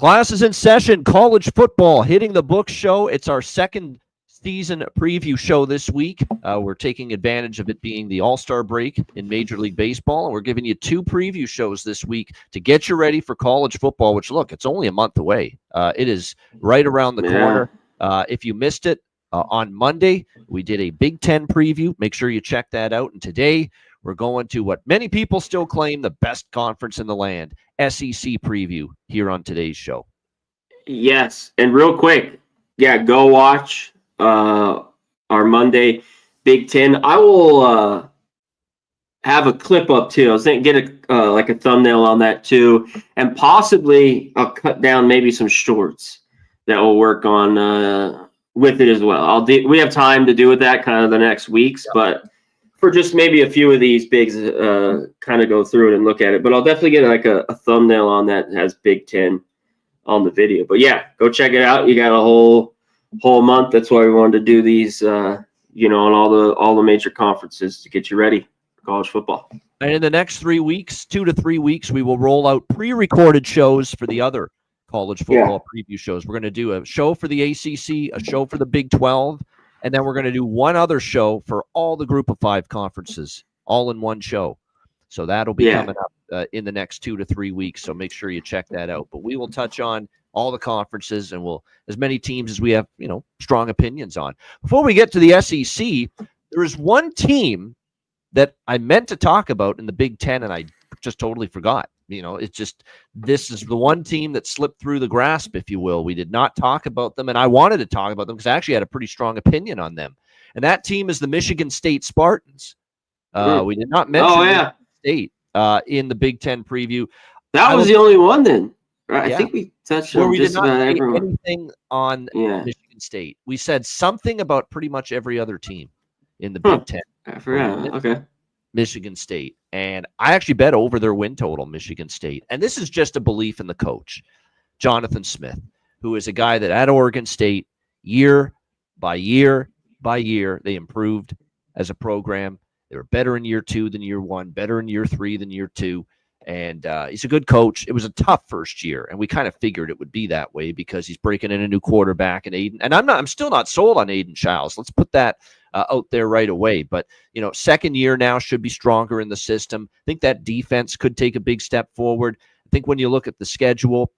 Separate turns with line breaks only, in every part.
Class is in session. College football hitting the books show. It's our second season preview show this week. We're taking advantage of it being the All-Star break in Major League Baseball, and we're giving you 2 preview shows this week to get you ready for college football, which, look, it's only a month away. It is right around the corner. If you missed it, on Monday, we did a Big Ten preview. Make sure you check that out. And today, we're going to what many people still claim the best conference in the land, SEC preview, here on today's show.
Yes, and real quick, go watch our Monday Big Ten. I will have a clip up too. I was thinking get a thumbnail on that too, and possibly I'll cut down maybe some shorts that will work on with it as well. We have time to do with that kind of the next weeks, but for just maybe a few of these bigs, kind of go through it and look at it. But I'll definitely get like a thumbnail on that has Big Ten on the video. But yeah, go check it out. You got a whole month. That's why we wanted to do these, on all the major conferences to get you ready for college football.
And in the next 3 weeks, 2 to 3 weeks, we will roll out pre-recorded shows for the other college football preview shows. We're going to do a show for the ACC, a show for the Big 12, and then we're going to do one other show for all the Group of 5 conferences, all in one show. So that'll be coming up in the next 2 to 3 weeks. So make sure you check that out. But we will touch on all the conferences and as many teams as we have, strong opinions on. Before we get to the SEC, there is one team that I meant to talk about in the Big Ten, and I just totally forgot. This is the one team that slipped through the grasp, if you will. We did not talk about them, and I wanted to talk about them because I actually had a pretty strong opinion on them. And that team is the Michigan State Spartans. We did not mention Michigan State in the Big Ten preview.
That was the only one then. Right? Yeah. I think we touched on
we
just
did not
about
say
everyone.
anything on Michigan State. We said something about pretty much every other team in the Big Ten.
I forgot. Okay.
Michigan State. And I actually bet over their win total, Michigan State. And this is just a belief in the coach, Jonathan Smith, who is a guy that at Oregon State, year by year by year, they improved as a program. They were better in year 2 than year 1, better in year 3 than year 2. And he's a good coach. It was a tough first year, and we kind of figured it would be that way because he's breaking in a new quarterback in Aiden. And I'm still not sold on Aiden Childs. Let's put that out there right away. But, second year now should be stronger in the system. I think that defense could take a big step forward. I think when you look at the schedule,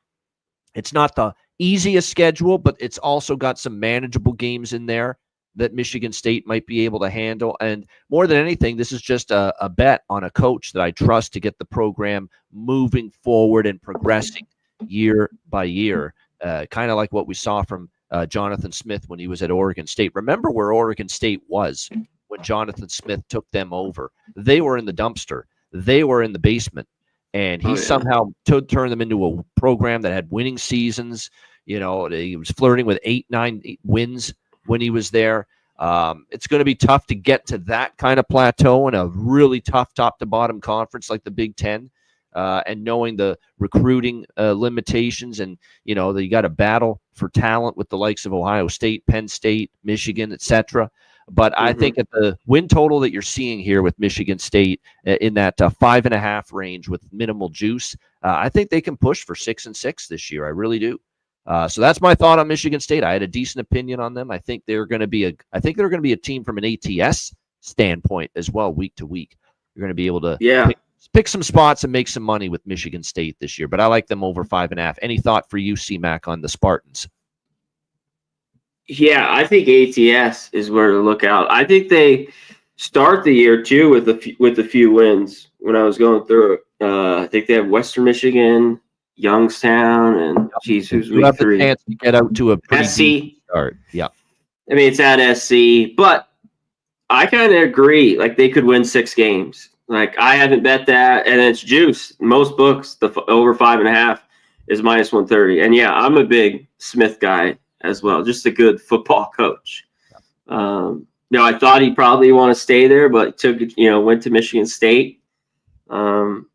it's not the easiest schedule, but it's also got some manageable games in there that Michigan State might be able to handle. And more than anything, this is just a bet on a coach that I trust to get the program moving forward and progressing year by year, kind of like what we saw from Jonathan Smith when he was at Oregon State. Remember where Oregon State was when Jonathan Smith took them over. They were in the dumpster. They were in the basement. And he somehow turned them into a program that had winning seasons. He was flirting with 8-9 wins when he was there. It's going to be tough to get to that kind of plateau in a really tough top-to-bottom conference like the Big Ten. And knowing the recruiting limitations and, that you got to battle for talent with the likes of Ohio State, Penn State, Michigan, etc. But I think at the win total that you're seeing here with Michigan State in that 5.5 range with minimal juice, I think they can push for 6-6 this year. I really do. So that's my thought on Michigan State. I had a decent opinion on them. I think they're going to be a team from an ATS standpoint as well, week to week. You're going to be able to pick some spots and make some money with Michigan State this year. But I like them over 5.5. Any thought for you, C-Mac, on the Spartans?
Yeah, I think ATS is where to look out. I think they start the year too with a few wins. When I was going through it, I think they have Western Michigan, Youngstown, and who's week 3?
The chance to get out to a pretty
SC
start. Yeah,
I mean it's at SC, but I kind of agree. Like they could win 6 games. Like I haven't bet that, and it's juice. Most books, the over 5.5 is -130. And yeah, I'm a big Smith guy as well. Just a good football coach. I thought he'd probably want to stay there, but went to Michigan State. And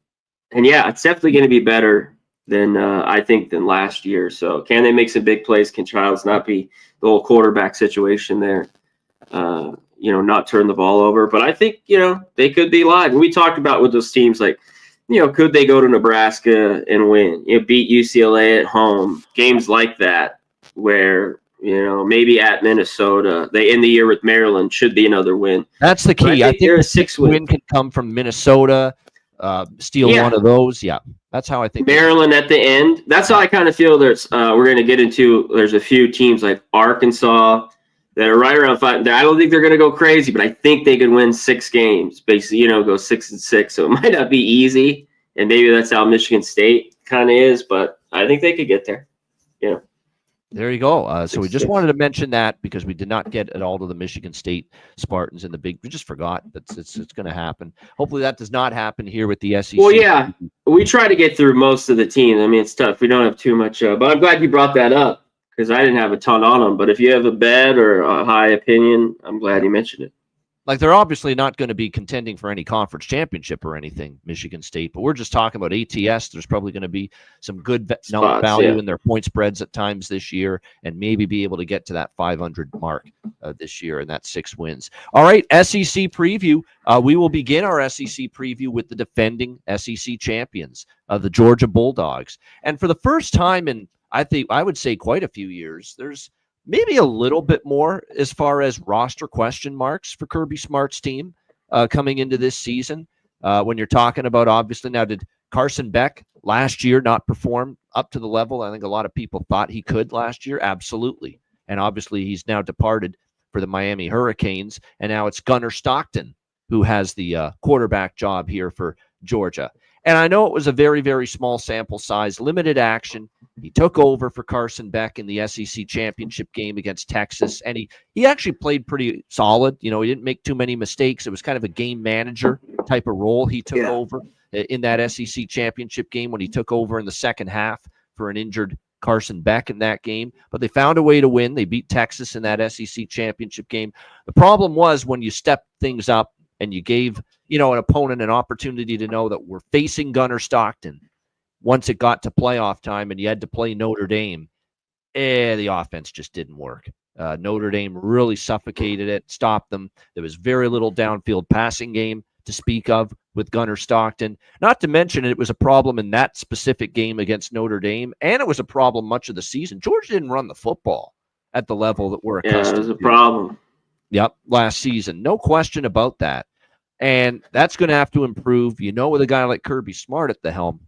yeah, it's definitely going to be better than I think than last year. So can they make some big plays? Can Childs not be the whole quarterback situation there? Not turn the ball over. But I think, they could be live. And we talked about with those teams like could they go to Nebraska and win? Beat UCLA at home, games like that, where maybe at Minnesota, they end the year with Maryland, should be another win.
That's the key. I think
they're
the
a 6
win can come from Minnesota, steal one of those. Yeah, that's how I think.
Maryland at the end. That's how I kind of feel. There's we're going to get into. There's a few teams like Arkansas that are right around 5. I don't think they're going to go crazy, but I think they could win 6 games. Basically, go 6-6. So it might not be easy, and maybe that's how Michigan State kind of is. But I think they could get there.
There you go. So we just wanted to mention that because we did not get at all to the Michigan State Spartans in the big. We just forgot that it's going to happen. Hopefully that does not happen here with the SEC.
Well, yeah, we try to get through most of the teams. I mean, it's tough. We don't have too much. But I'm glad you brought that up because I didn't have a ton on them. But if you have a bet or a high opinion, I'm glad you mentioned it.
Like, they're obviously not going to be contending for any conference championship or anything, Michigan State, but we're just talking about ATS. There's probably going to be some good value in their point spreads at times this year, and maybe be able to get to that 500 mark this year, and that's 6 wins. All right, SEC preview. We will begin our SEC preview with the defending SEC champions, the Georgia Bulldogs. And for the first time in, I would say, quite a few years, there's maybe a little bit more as far as roster question marks for Kirby Smart's team coming into this season. When you're talking about, obviously, now, did Carson Beck last year not perform up to the level I think a lot of people thought he could last year? Absolutely. And obviously he's now departed for the Miami Hurricanes, and now it's Gunnar Stockton who has the quarterback job here for Georgia. And I know it was a very, very small sample size, limited action. He took over for Carson Beck in the SEC championship game against Texas, and he actually played pretty solid. He didn't make too many mistakes. It was kind of a game manager type of role he took over in that SEC championship game when he took over in the second half for an injured Carson Beck in that game. But they found a way to win. They beat Texas in that SEC championship game. The problem was when you step things up and you gave an opponent an opportunity to know that we're facing Gunnar Stockton. Once it got to playoff time and you had to play Notre Dame, the offense just didn't work. Notre Dame really suffocated it, stopped them. There was very little downfield passing game to speak of with Gunnar Stockton. Not to mention it was a problem in that specific game against Notre Dame, and it was a problem much of the season. Georgia didn't run the football at the level that we're accustomed to.
Yeah, it was a problem.
Yep, last season. No question about that. And that's going to have to improve. With a guy like Kirby Smart at the helm,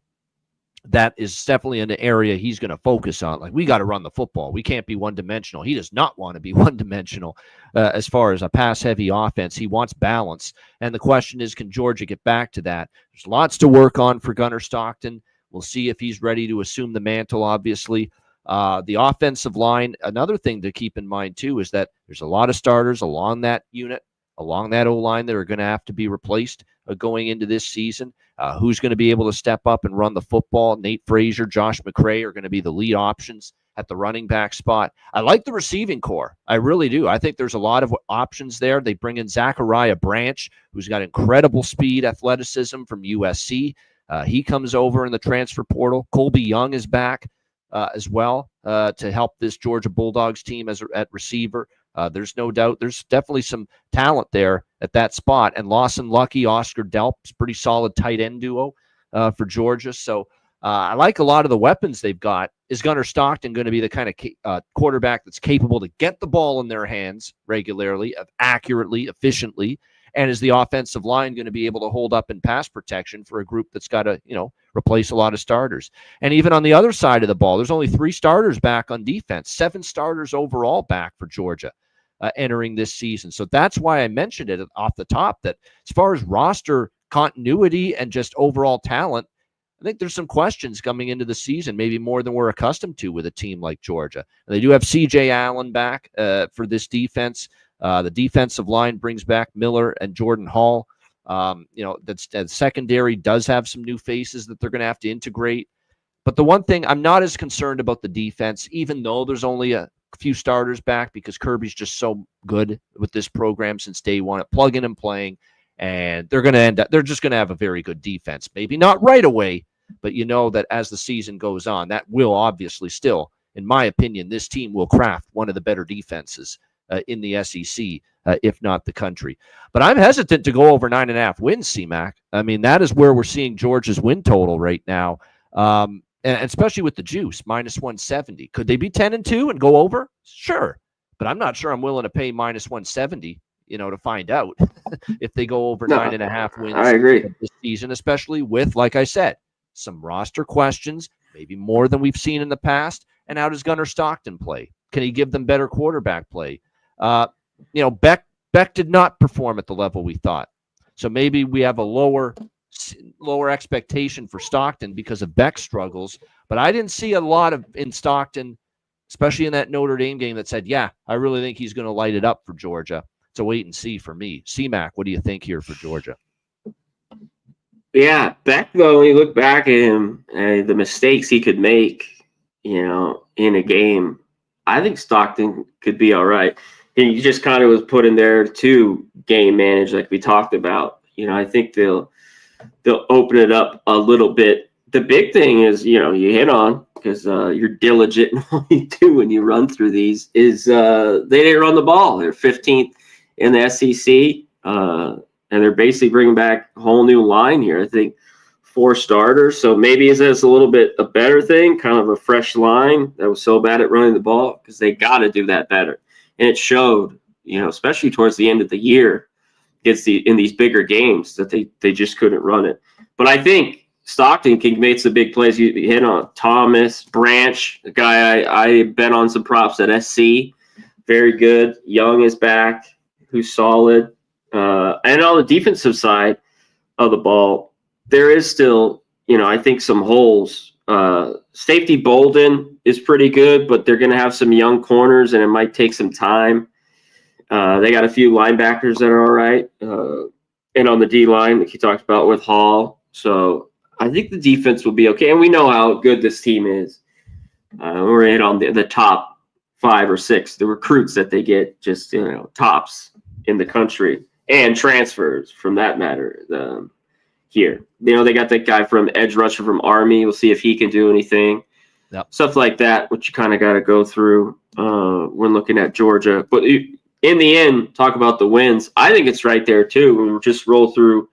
that is definitely an area he's going to focus on. Like, we got to run the football. We can't be one-dimensional. He does not want to be one-dimensional as far as a pass-heavy offense. He wants balance. And the question is, can Georgia get back to that? There's lots to work on for Gunnar Stockton. We'll see if he's ready to assume the mantle, obviously. The offensive line, another thing to keep in mind, too, is that there's a lot of starters along that unit, along that O-line that are going to have to be replaced going into this season. Who's going to be able to step up and run the football? Nate Frazier, Josh McCray are going to be the lead options at the running back spot. I like the receiving core. I really do. I think there's a lot of options there. They bring in Zachariah Branch, who's got incredible speed, athleticism from USC. He comes over in the transfer portal. Colby Young is back as well to help this Georgia Bulldogs team at receiver. There's no doubt. There's definitely some talent there at that spot. And Lawson Lucky, Oscar Delp's pretty solid tight end duo for Georgia. So I like a lot of the weapons they've got. Is Gunnar Stockton going to be the kind of quarterback that's capable to get the ball in their hands regularly, accurately, efficiently? And is the offensive line going to be able to hold up in pass protection for a group that's got to, replace a lot of starters? And even on the other side of the ball, there's only 3 starters back on defense, 7 starters overall back for Georgia entering this season. So that's why I mentioned it off the top, that as far as roster continuity and just overall talent, I think there's some questions coming into the season, maybe more than we're accustomed to with a team like Georgia. And they do have C.J. Allen back for this defense. The defensive line brings back Miller and Jordan Hall. That secondary does have some new faces that they're going to have to integrate. But the one thing, I'm not as concerned about the defense, even though there's only a few starters back, because Kirby's just so good with this program since day one at plugging and playing. And they're just going to have a very good defense. Maybe not right away, but that as the season goes on, that will obviously still, in my opinion, this team will craft one of the better defenses in the SEC if not the country. But I'm hesitant to go over 9.5 wins, CMAC. I mean, that is where we're seeing Georgia's win total right now, and especially with the juice, -170. Could they be 10-2 and go over? Sure. But I'm not sure I'm willing to pay -170, to find out if they go over 9.5 wins
I agree.
this season, especially with, like I said, some roster questions, maybe more than we've seen in the past. And how does Gunnar Stockton play? Can he give them better quarterback play? Beck did not perform at the level we thought. So maybe we have a lower expectation for Stockton because of Beck's struggles. But I didn't see a lot in Stockton, especially in that Notre Dame game, that said, yeah, I really think he's going to light it up for Georgia. It's a wait and see for me. CMAC, what do you think here for Georgia?
Yeah, Beck, though, when you look back at him and the mistakes he could make, in a game, I think Stockton could be all right. He just kind of was put in there to game manage, like we talked about. I think they'll open it up a little bit. The big thing is, you hit on, because you're diligent in what you do when you run through these, is they didn't run the ball. They're 15th in the SEC, and they're basically bringing back a whole new line here. I think 4 starters, so maybe it's a little bit a better thing, kind of a fresh line that was so bad at running the ball, because they got to do that better. And it showed, especially towards the end of the year, in these bigger games, that they just couldn't run it. But I think Stockton can make some big plays. You hit on Thomas Branch, the guy I bet on some props at SC. Very good. Young is back, who's solid. And on the defensive side of the ball, there is still, I think some holes. Safety Bolden is pretty good, but they're going to have some young corners, and it might take some time. They got a few linebackers that are all right. And on the D-line, like you talked about with Hall. So I think the defense will be okay. And we know how good this team is. We're in on the top 5 or 6, the recruits that they get, just, tops in the country, and transfers from that matter. Here, they got that guy from edge rusher from Army. We'll see if he can do anything.
Yep.
Stuff like that, which you kind of got to go through when looking at Georgia. But in the end, talk about the wins. I think it's right there too. When we just roll through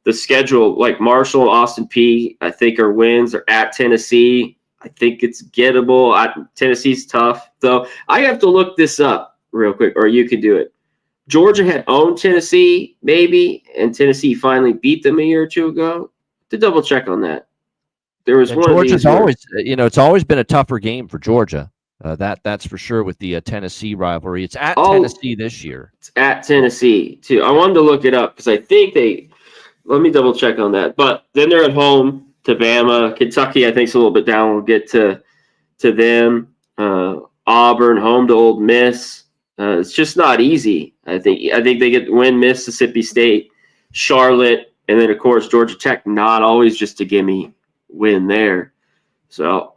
the schedule, like Marshall and Austin Peay, I think are wins. They're at Tennessee. I think it's gettable. Tennessee's tough, though. I have to look this up real quick, or you could do it. Georgia had owned Tennessee, maybe, and Tennessee finally beat them a year or two ago. To double check on that, there was one.
Georgia's always, it's always been a tougher game for Georgia. That's for sure with the Tennessee rivalry. It's at Tennessee this year.
It's at Tennessee too. I wanted to look it up because I think let me double check on that. But then they're at home to Bama. Kentucky, I think, is a little bit down. We'll get to them. Auburn, home to Ole Miss. It's just not easy. I think they get to win Mississippi State, Charlotte, and then, of course, Georgia Tech, not always just a gimme win there. So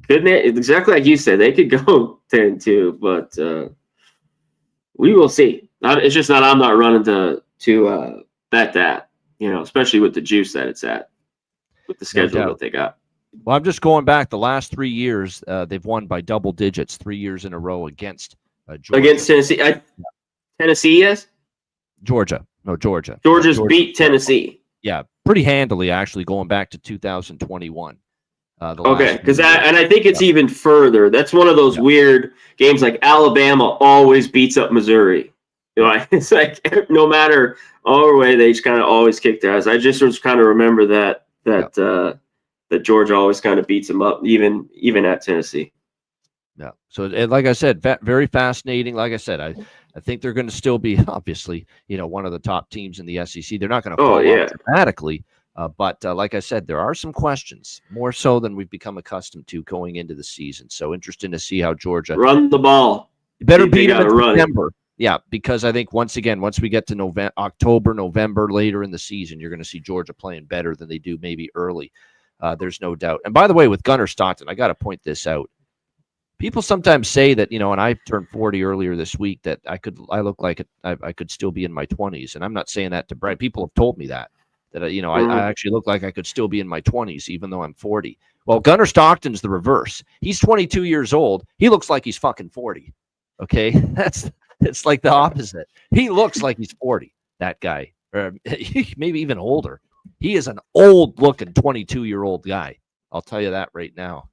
exactly like you said, they could go 10-2, but we will see. It's just that I'm not running to bet that, especially with the juice that it's at, with the schedule that they got.
Well, I'm just going back the last 3 years. They've won by double digits 3 years in a row against Georgia.
Against Tennessee. Tennessee, yes?
Georgia. No, Georgia.
Georgia beat Tennessee.
Yeah, pretty handily, actually, going back to 2021.
Okay, and I think it's even further. That's one of those weird games, like Alabama always beats up Missouri. It's like no matter our way, they just kind of always kick their ass. I just was kind of remember that Georgia always kind of beats them up, even at Tennessee.
Yeah. So, like I said, very fascinating. Like I said, I think they're going to still be, obviously, one of the top teams in the SEC. They're not going to fall off dramatically. But like I said, there are some questions, more so than we've become accustomed to going into the season. So interesting to see how Georgia
run the ball.
You better beat them in September. Yeah, because I think once we get to October, November, later in the season, you're going to see Georgia playing better than they do maybe early. There's no doubt. And by the way, with Gunnar Stockton, I got to point this out. People sometimes say that, and I turned 40 earlier this week, that I look like I could still be in my 20s. And I'm not saying that to brag. People have told me that I actually look like I could still be in my 20s, even though I'm 40. Well, Gunnar Stockton's the reverse. He's 22 years old. He looks like he's fucking 40. Okay. It's like the opposite. He looks like he's 40, that guy, or maybe even older. He is an old-looking 22-year-old guy. I'll tell you that right now.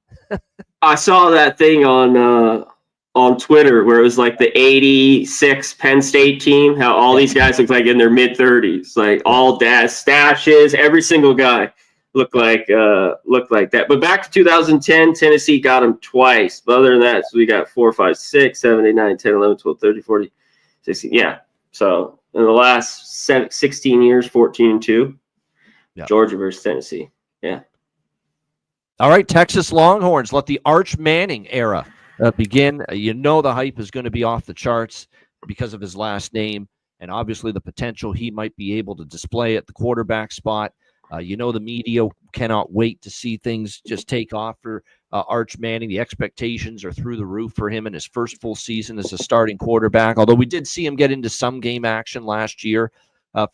I saw that thing on Twitter where it was like the '86 Penn State team. How all these guys look like in their mid-30s, like all dad stashes. Every single guy looked like that. But back to 2010, Tennessee got him twice. But other than that, so we got 4, 5, 6, 7, 8, 9, 10, 11, 12, 13, 14, 16. Yeah. So in the last 16 years, 14-2, Georgia versus Tennessee. Yeah.
All right, Texas Longhorns, let the Arch Manning era begin. You know the hype is going to be off the charts because of his last name and obviously the potential he might be able to display at the quarterback spot. You know the media cannot wait to see things just take off for Arch Manning. The expectations are through the roof for him in his first full season as a starting quarterback, although we did see him get into some game action last year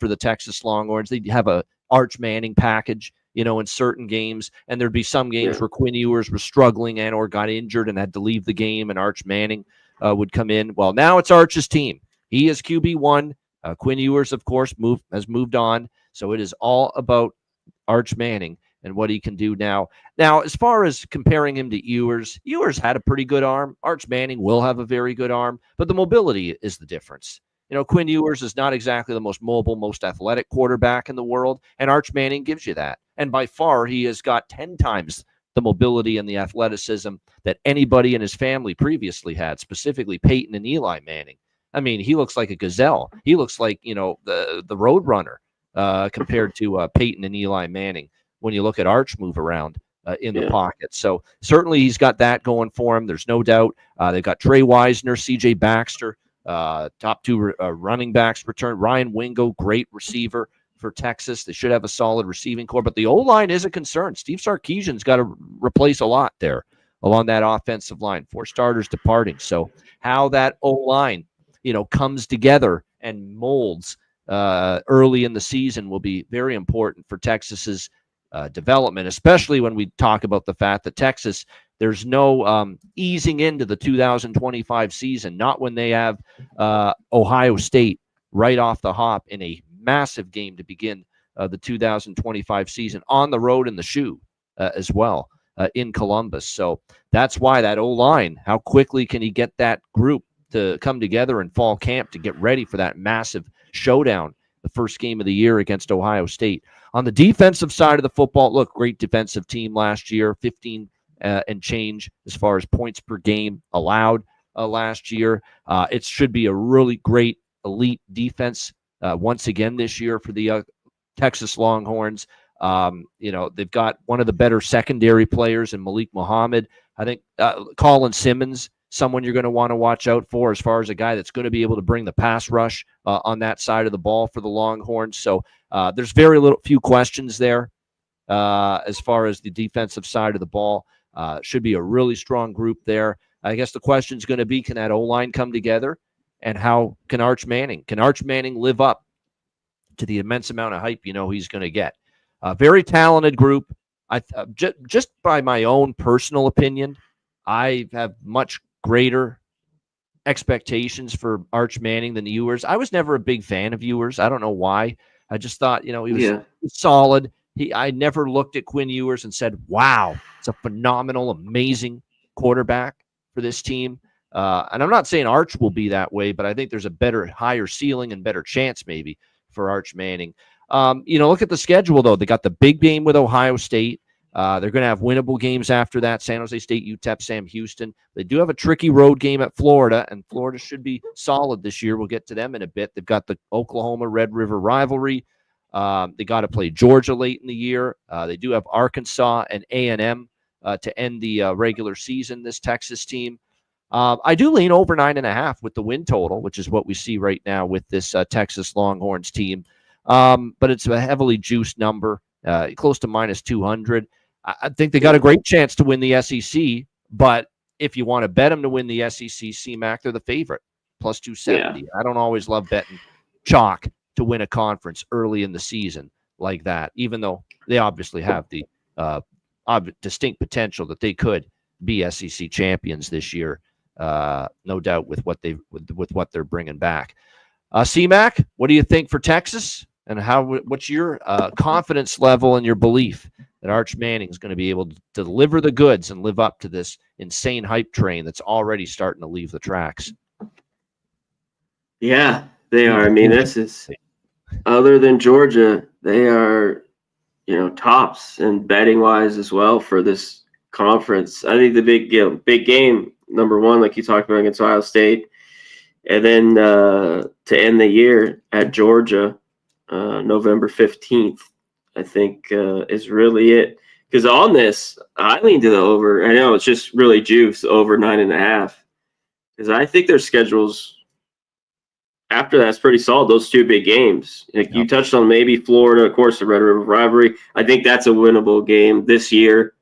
for the Texas Longhorns. They have a Arch Manning package, you know, in certain games, and there'd be some games where Quinn Ewers was struggling and or got injured and had to leave the game, and Arch Manning would come in. Well, now it's Arch's team. He is QB1. Quinn Ewers, of course, has moved on, so it is all about Arch Manning and what he can do now. Now, as far as comparing him to Ewers, Ewers had a pretty good arm. Arch Manning will have a very good arm, but the mobility is the difference. You know, Quinn Ewers is not exactly the most mobile, most athletic quarterback in the world, and Arch Manning gives you that. And by far, he has got 10 times the mobility and the athleticism that anybody in his family previously had, specifically Peyton and Eli Manning. I mean, he looks like a gazelle. He looks like, you know, the road runner compared to Peyton and Eli Manning when you look at Arch move around in the pocket. So certainly he's got that going for him. There's no doubt. They've got Trey Wisner, C.J. Baxter, top two running backs return. Ryan Wingo, great receiver for Texas. They should have a solid receiving core, but the O-line is a concern. Steve Sarkisian's got to replace a lot there along that offensive line. 4 starters departing. So how that O-line, you know, comes together and molds early in the season will be very important for Texas's development, especially when we talk about the fact that Texas, there's no easing into the 2025 season, not when they have Ohio State right off the hop in a massive game to begin the 2025 season on the road in the shoe as well in Columbus. So that's why that O-line, how quickly can he get that group to come together in fall camp to get ready for that massive showdown, the first game of the year against Ohio State. On the defensive side of the football, look, great defensive team last year, 15 and change as far as points per game allowed last year. It should be a really great elite defense once again this year for the Texas Longhorns. You know, they've got one of the better secondary players in Malik Muhammad. I think Colin Simmons, someone you're going to want to watch out for as far as a guy that's going to be able to bring the pass rush on that side of the ball for the Longhorns. So there's few questions there as far as the defensive side of the ball. Should be a really strong group there. I guess the question is going to be, can that O-line come together? And how can Arch Manning live up to the immense amount of hype you know he's going to get? A very talented group. Just by my own personal opinion, I have much greater expectations for Arch Manning than Ewers. I was never a big fan of Ewers. I don't know why. I just thought, you know, he was solid. I never looked at Quinn Ewers and said, wow, it's a phenomenal, amazing quarterback for this team. And I'm not saying Arch will be that way, but I think there's a better, higher ceiling and better chance maybe for Arch Manning. You know, look at the schedule, though. They got the big game with Ohio State. They're going to have winnable games after that. San Jose State, UTEP, Sam Houston. They do have a tricky road game at Florida, and Florida should be solid this year. We'll get to them in a bit. They've got the Oklahoma-Red River rivalry. They got to play Georgia late in the year. They do have Arkansas and A&M to end the regular season, this Texas team. I do lean over 9.5 with the win total, which is what we see right now with this Texas Longhorns team. But it's a heavily juiced number, close to minus 200. I think they got a great chance to win the SEC, but if you want to bet them to win the SEC CMAC, they're the favorite, plus 270. Yeah. I don't always love betting chalk to win a conference early in the season like that, even though they obviously have the distinct potential that they could be SEC champions this year no doubt with what with what they're bringing back. CMAC, what do you think for Texas, and what's your confidence level and your belief that Arch Manning is going to be able to deliver the goods and live up to this insane hype train that's already starting to leave the tracks?
Yeah, they are. I mean, this is, other than Georgia, they are, tops and betting wise as well for this conference. I think the big game, number one, like you talked about against Ohio State, and then to end the year at Georgia, November 15th, I think is really it. Because on this, I lean to the over. I know it's just really juice, over 9.5. Because I think their schedule's after that's pretty solid. Those two big games, like you touched on, maybe Florida, of course, the Red River rivalry. I think that's a winnable game this year.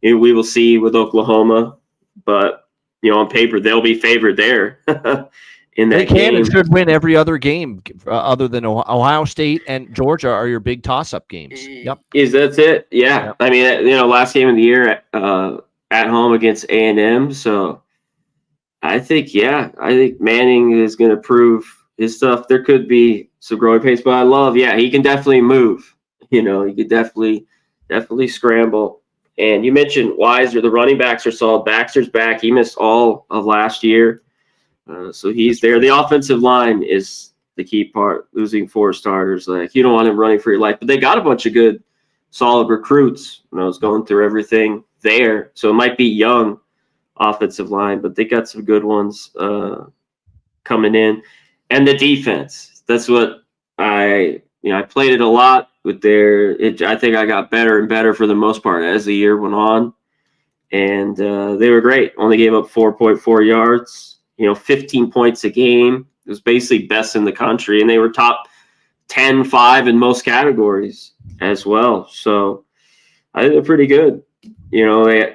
We will see with Oklahoma, but on paper they'll be favored there. In that
they can
game.
And should win every other game other than Ohio State and Georgia are your big toss-up games. Yep,
that's it? Yeah, yep. I mean, last game of the year at home against A&M, so. I think Manning is going to prove his stuff. There could be some growing pains, but he can definitely move. He could definitely scramble. And you mentioned Weiser, the running backs are solid. Baxter's back. He missed all of last year. So he's there. The offensive line is the key part, losing 4 starters. Like, you don't want him running for your life. But they got a bunch of good, solid recruits. It's going through everything there. So it might be young offensive line, but they got some good ones coming in. And the defense, that's what I played it a lot with I think I got better and better for the most part as the year went on. And they were great. Only gave up 4.4 yards, 15 points a game. It was basically best in the country. And they were top 10, 5 in most categories as well. So I think they're pretty good. They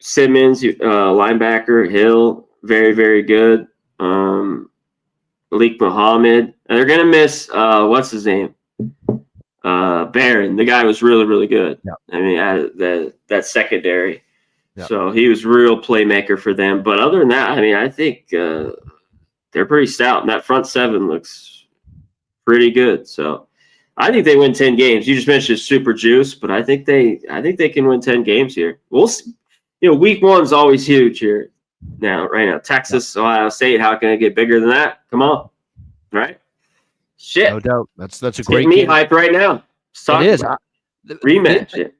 Simmons, linebacker, Hill, very, very good. Malik Muhammad. And they're going to miss, what's his name? Barron. The guy was really, really good. Yeah. I mean, that secondary. Yeah. So he was real playmaker for them. But other than that, I think they're pretty stout. And that front seven looks pretty good. So I think they win 10 games. You just mentioned super juice, but I think they can win 10 games here. We'll see. Week 1's always huge here. Right now, Texas, Ohio State. How can it get bigger than that? Come on, right? Shit,
no doubt. That's a great
game. Hype right now.
It is
rematch.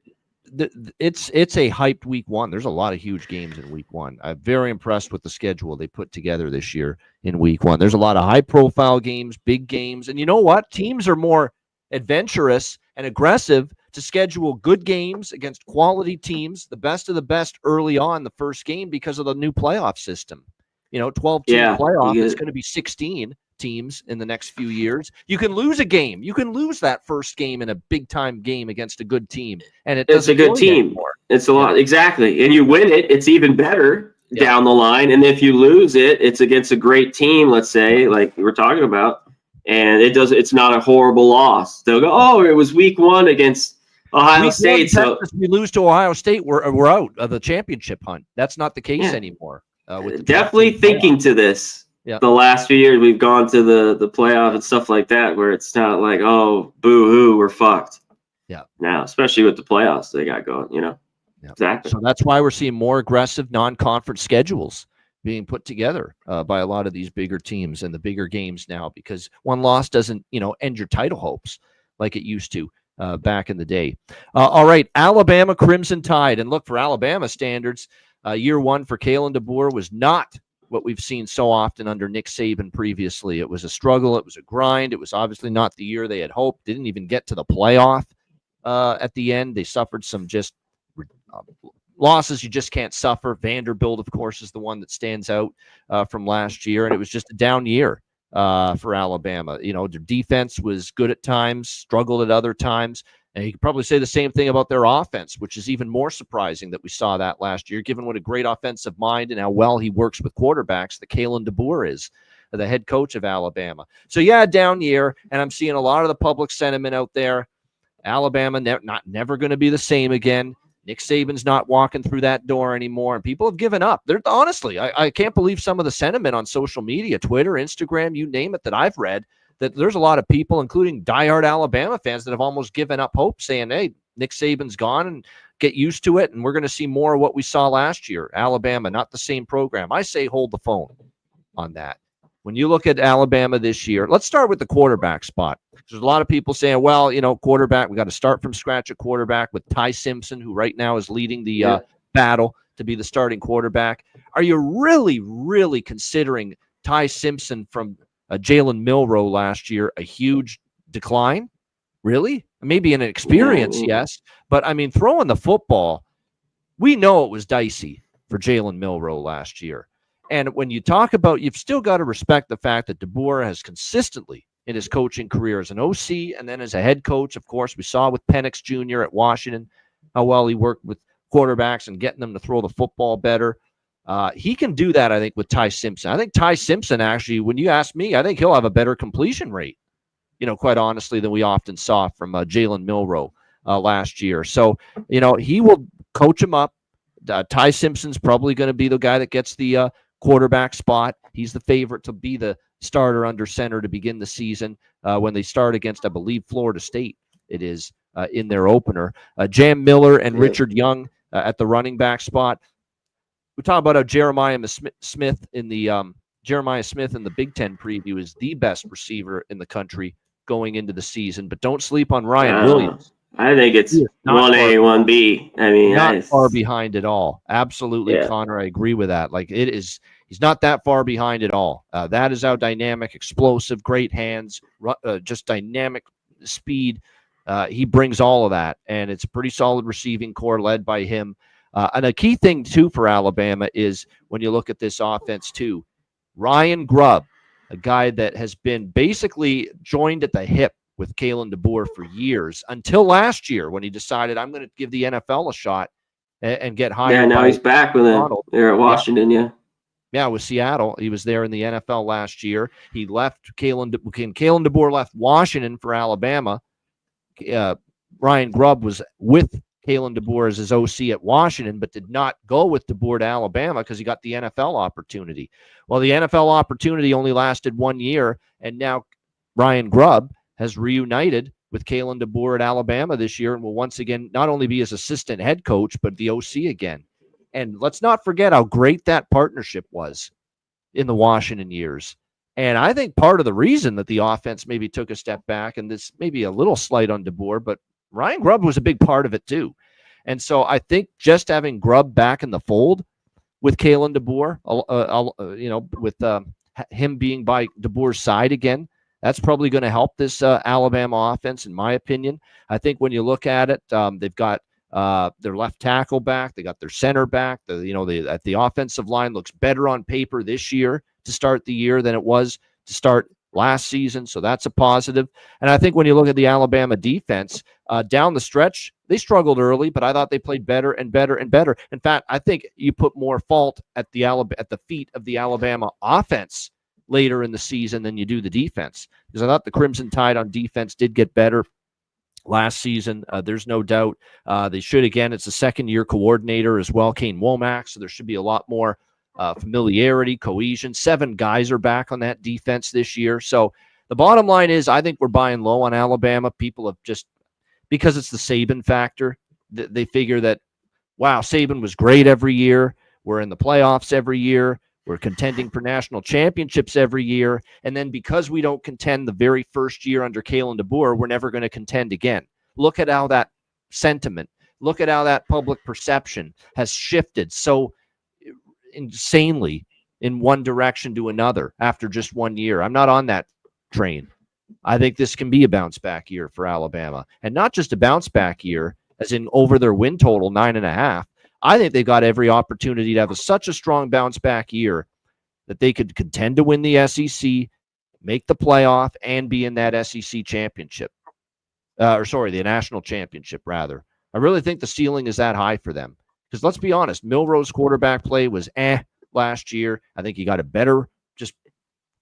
It's a hyped week 1. There's a lot of huge games in week 1. I'm very impressed with the schedule they put together this year in week 1. There's a lot of high-profile games, big games, and you know what? Teams are more adventurous and aggressive to schedule good games against quality teams, the best of the best early on the first game because of the new playoff system. 12-team playoff. It's going to be 16 teams in the next few years. You can lose a game. You can lose that first game in a big-time game against a good team, and it's a good team.
It's a lot. Exactly. And you win it, it's even better down the line. And if you lose it, it's against a great team, let's say, like we were talking about, and it's not a horrible loss. They'll go, oh, it was week 1 against Ohio State. So
we lose to Ohio State, we're out of the championship hunt. That's not the case anymore. With
definitely thinking to this. Yeah. The last few years we've gone to the playoff and stuff like that, where it's not like, oh, boo-hoo, we're fucked.
Yeah.
Now, especially with the playoffs they got going, Yeah. Exactly.
So that's why we're seeing more aggressive non-conference schedules being put together by a lot of these bigger teams and the bigger games now, because one loss doesn't, end your title hopes like it used to back in the day. All right, Alabama Crimson Tide. And look, for Alabama standards, year 1 for Kalen DeBoer was not what we've seen so often under Nick Saban previously. It was a struggle. It was a grind. It was obviously not the year they had hoped. Didn't even get to the playoff at the end. They suffered some just losses you just can't suffer. Vanderbilt, of course, is the one that stands out from last year, and it was just a down year for Alabama. Their defense was good at times, struggled at other times, and you could probably say the same thing about their offense, which is even more surprising that we saw that last year, given what a great offensive mind and how well he works with quarterbacks that Kalen DeBoer is, the head coach of Alabama. So, down year, and I'm seeing a lot of the public sentiment out there. Alabama never going to be the same again. Nick Saban's not walking through that door anymore, and people have given up. They're honestly, I can't believe some of the sentiment on social media, Twitter, Instagram, you name it, that I've read, that there's a lot of people, including diehard Alabama fans, that have almost given up hope, saying, hey, Nick Saban's gone and get used to it, and we're going to see more of what we saw last year. Alabama, not the same program. I say hold the phone on that. When you look at Alabama this year, let's start with the quarterback spot. There's a lot of people saying, well, quarterback, we got to start from scratch at quarterback with Ty Simpson, who right now is leading the battle to be the starting quarterback. Are you really, really considering Ty Simpson from Jalen Milroe last year a huge decline? Really? Maybe in experience, yes. But, I mean, throwing the football, we know it was dicey for Jalen Milroe last year. And when you talk about, you've still got to respect the fact that DeBoer has consistently in his coaching career as an OC and then as a head coach, of course, we saw with Penix Jr. at Washington, how well he worked with quarterbacks and getting them to throw the football better. He can do that, I think, with Ty Simpson. I think Ty Simpson, actually, when you ask me, I think he'll have a better completion rate, quite honestly, than we often saw from Jalen Milroe last year. So, he will coach him up. Ty Simpson's probably going to be the guy that gets the quarterback spot. He's the favorite to be the starter under center to begin the season when they start against, I believe, Florida State. It is in their opener. Jam Miller and Richard Young at the running back spot. We talk about how Jeremiah Smith in the Big Ten preview is the best receiver in the country going into the season, but don't sleep on Ryan Williams.
I think it's 1A, 1B. I mean,
not far behind at all. Absolutely, Connor. I agree with that. Like he's not that far behind at all. That is how dynamic, explosive, great hands, just dynamic speed. He brings all of that, and it's a pretty solid receiving core led by him. And a key thing, too, for Alabama is when you look at this offense, too, Ryan Grubb, a guy that has been basically joined at the hip with Kalen DeBoer for years, until last year when he decided, I'm going to give the NFL a shot and get hired.
Yeah, now he's back with him there at Washington,
Yeah, with Seattle. He was there in the NFL last year. He left Kalen DeBoer left Washington for Alabama. Ryan Grubb was with Kalen DeBoer as his OC at Washington, but did not go with DeBoer to Alabama because he got the NFL opportunity. Well, the NFL opportunity only lasted 1 year, and now Ryan Grubb has reunited with Kalen DeBoer at Alabama this year and will once again not only be his assistant head coach, but the OC again. And let's not forget how great that partnership was in the Washington years. And I think part of the reason that the offense maybe took a step back, and this may be a little slight on DeBoer, but Ryan Grubb was a big part of it too. And so I think just having Grubb back in the fold with Kalen DeBoer, with him being by DeBoer's side again, that's probably going to help this Alabama offense, in my opinion. I think when you look at it, they've got their left tackle back, they got their center back. The offensive line looks better on paper this year to start the year than it was to start last season, so that's a positive. And I think when you look at the Alabama defense, down the stretch, they struggled early, but I thought they played better and better and better. In fact, I think you put more fault at the feet of the Alabama offense later in the season than you do the defense, because I thought the Crimson Tide on defense did get better last season. There's no doubt. They should, again, it's a second-year coordinator as well, Kane Womack, so there should be a lot more familiarity, cohesion. 7 guys are back on that defense this year. So the bottom line is I think we're buying low on Alabama. People have just, because it's the Saban factor, they figure that, wow, Saban was great every year. We're in the playoffs every year. We're contending for national championships every year. And then because we don't contend the very first year under Kalen DeBoer, we're never going to contend again. Look at how that sentiment, look at how that public perception has shifted so insanely in one direction to another after just 1 year. I'm not on that train. I think this can be a bounce back year for Alabama, and not just a bounce back year as in over their win total 9.5. I think they've got every opportunity to have such a strong bounce back year that they could contend to win the SEC, make the playoff, and be in that SEC championship. The national championship, rather. I really think the ceiling is that high for them. Because let's be honest, Milroe's quarterback play was last year. I think he got a better, just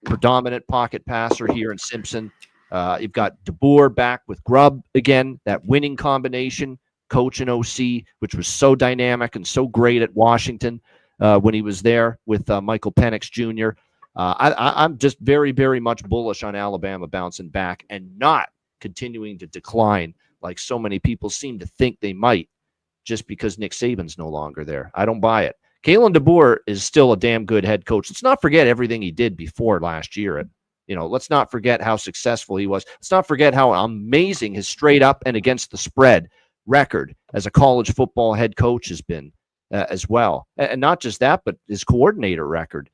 predominant pocket passer here in Simpson. You've got DeBoer back with Grubb again, that winning combination coach in OC, which was so dynamic and so great at Washington when he was there with Michael Penix Jr. I'm just very, very much bullish on Alabama bouncing back and not continuing to decline like so many people seem to think they might just because Nick Saban's no longer there. I don't buy it. Kalen DeBoer is still a damn good head coach. Let's not forget everything he did before last year. Let's not forget how successful he was. Let's not forget how amazing his straight up and against the spread record as a college football head coach has been as well. And not just that, but his coordinator record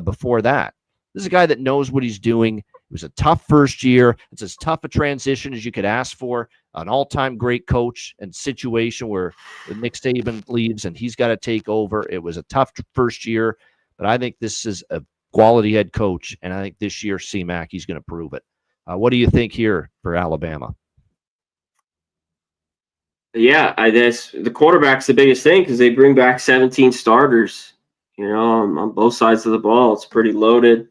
before that. This is a guy that knows what he's doing. It was a tough first year. It's as tough a transition as you could ask for. An all-time great coach and situation where Nick Saban leaves and he's got to take over. It was a tough first year, but I think this is a quality head coach, and I think this year, C-Mac, he's going to prove it. What do you think here for Alabama?
Yeah, I guess the quarterback's the biggest thing because they bring back 17 starters, on both sides of the ball. It's pretty loaded.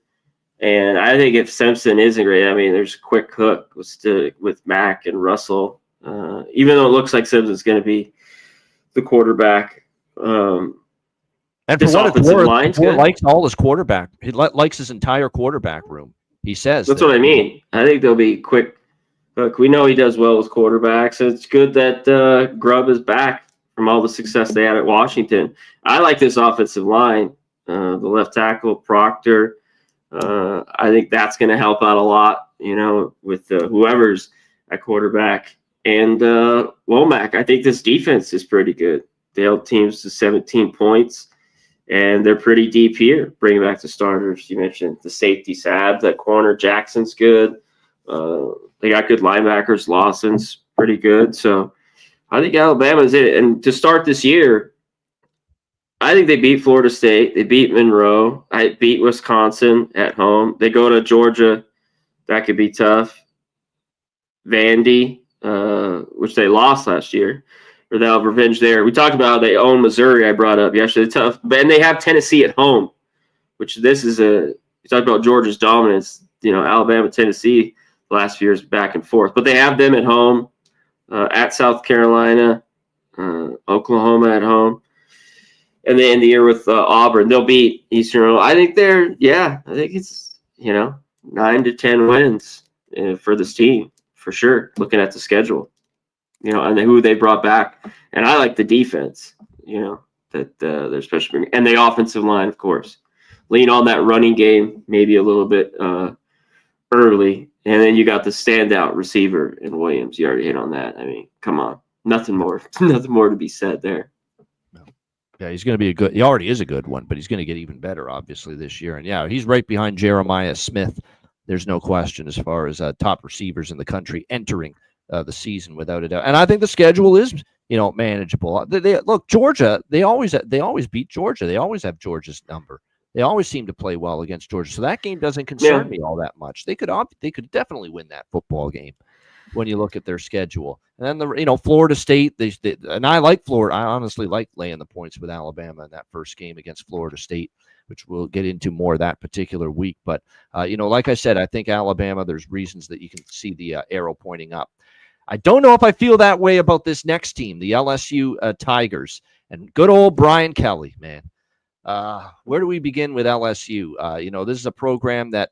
And I think if Simpson isn't great, I mean, there's a quick hook with Mack and Russell. Even though it looks like Simpson's going to be the quarterback.
And for what it's worth, he likes all his quarterback. He likes his entire quarterback room. He says
that's what I mean. I think there'll be quick hook. We know he does well with quarterbacks. So it's good that Grubb is back from all the success they had at Washington. I like this offensive line. The left tackle, Proctor. I think that's going to help out a lot, with whoever's at quarterback. And Womack, I think this defense is pretty good. They held teams to 17 points, and they're pretty deep here, bringing back the starters. You mentioned the safety Saab, that corner Jackson's good. They got good linebackers. Lawson's pretty good. So I think Alabama's it. And to start this year, I think they beat Florida State. They beat Monroe. I beat Wisconsin at home. They go to Georgia. That could be tough. Vandy, which they lost last year, or they'll have revenge there. We talked about how they own Missouri. I brought up yesterday. Tough, and they have Tennessee at home, which this is we talked about Georgia's dominance. Alabama, Tennessee, the last few years back and forth, but they have them at home, at South Carolina, Oklahoma at home. And they end the year with Auburn. They'll beat Eastern. I think it's 9 to 10 wins for this team for sure. Looking at the schedule, and who they brought back, and I like the defense. That they're especially and the offensive line, of course. Lean on that running game, maybe a little bit early, and then you got the standout receiver in Williams. You already hit on that. I mean, come on, nothing more to be said there.
Yeah, he's going to be he already is a good one, but he's going to get even better, obviously, this year. And yeah, he's right behind Jeremiah Smith. There's no question as far as top receivers in the country entering the season, without a doubt. And I think the schedule is, manageable. Look, Georgia, they always beat Georgia. They always have Georgia's number. They always seem to play well against Georgia. So that game doesn't concern me all that much. They could definitely win that football game when you look at their schedule. And then Florida State, and I like Florida. I honestly like laying the points with Alabama in that first game against Florida State, which we'll get into more that particular week. But like I said, I think Alabama, there's reasons that you can see the arrow pointing up. I don't know if I feel that way about this next team, the LSU Tigers, and good old Brian Kelly, man. Where do we begin with LSU? This is a program that,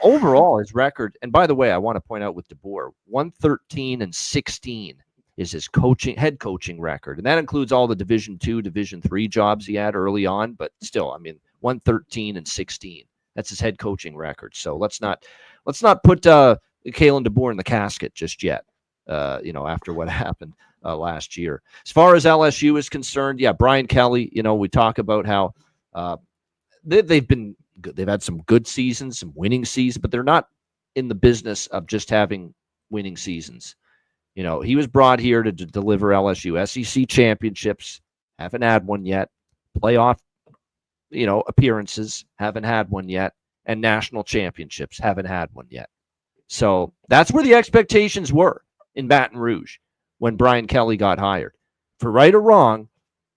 overall his record, and by the way, I want to point out with DeBoer, 113-16 is his head coaching record. And that includes all the Division II, Division III jobs he had early on, but still, 113-16. That's his head coaching record. So let's not put Kalen DeBoer in the casket just yet, after what happened last year. As far as LSU is concerned, yeah, Brian Kelly, we talk about how they've been good. They've had some good seasons, some winning seasons, but they're not in the business of just having winning seasons. He was brought here to deliver LSU SEC championships. Haven't had one yet. Playoff, appearances. Haven't had one yet. And national championships. Haven't had one yet. So that's where the expectations were in Baton Rouge when Brian Kelly got hired. For right or wrong,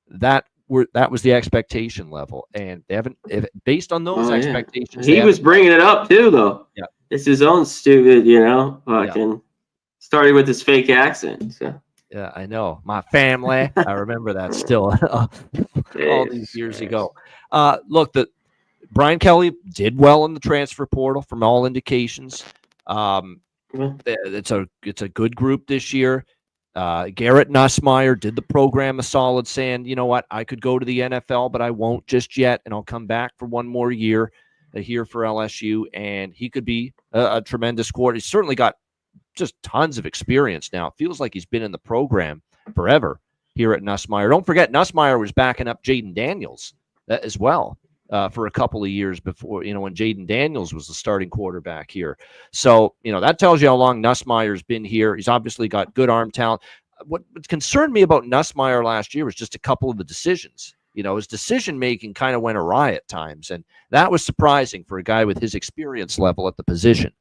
that was the expectation level, and they haven't. Based on those expectations,
he was bringing it up too, though.
Yeah,
it's his own stupid, fucking started with his fake accent. So.
Yeah, I know. My family. I remember that still all these
Jesus
years
Christ.
ago. Look, the Brian Kelly did well in the transfer portal from all indications. Um,
Well,
it's a good group this year. Garrett Nussmeier did the program a solid, saying, you know what, I could go to the NFL, but I won't just yet, and I'll come back for one more year here for LSU, and he could be a tremendous quarterback. He's certainly got just tons of experience now. It feels like he's been in the program forever here at Nussmeier. Don't forget, Nussmeier was backing up Jaden Daniels as well for a couple of years before, when Jaden Daniels was the starting quarterback here. So, that tells you how long Nussmeier's been here. He's obviously got good arm talent. What concerned me about Nussmeier last year was just a couple of the decisions. His decision-making kind of went awry at times, and that was surprising for a guy with his experience level at the position.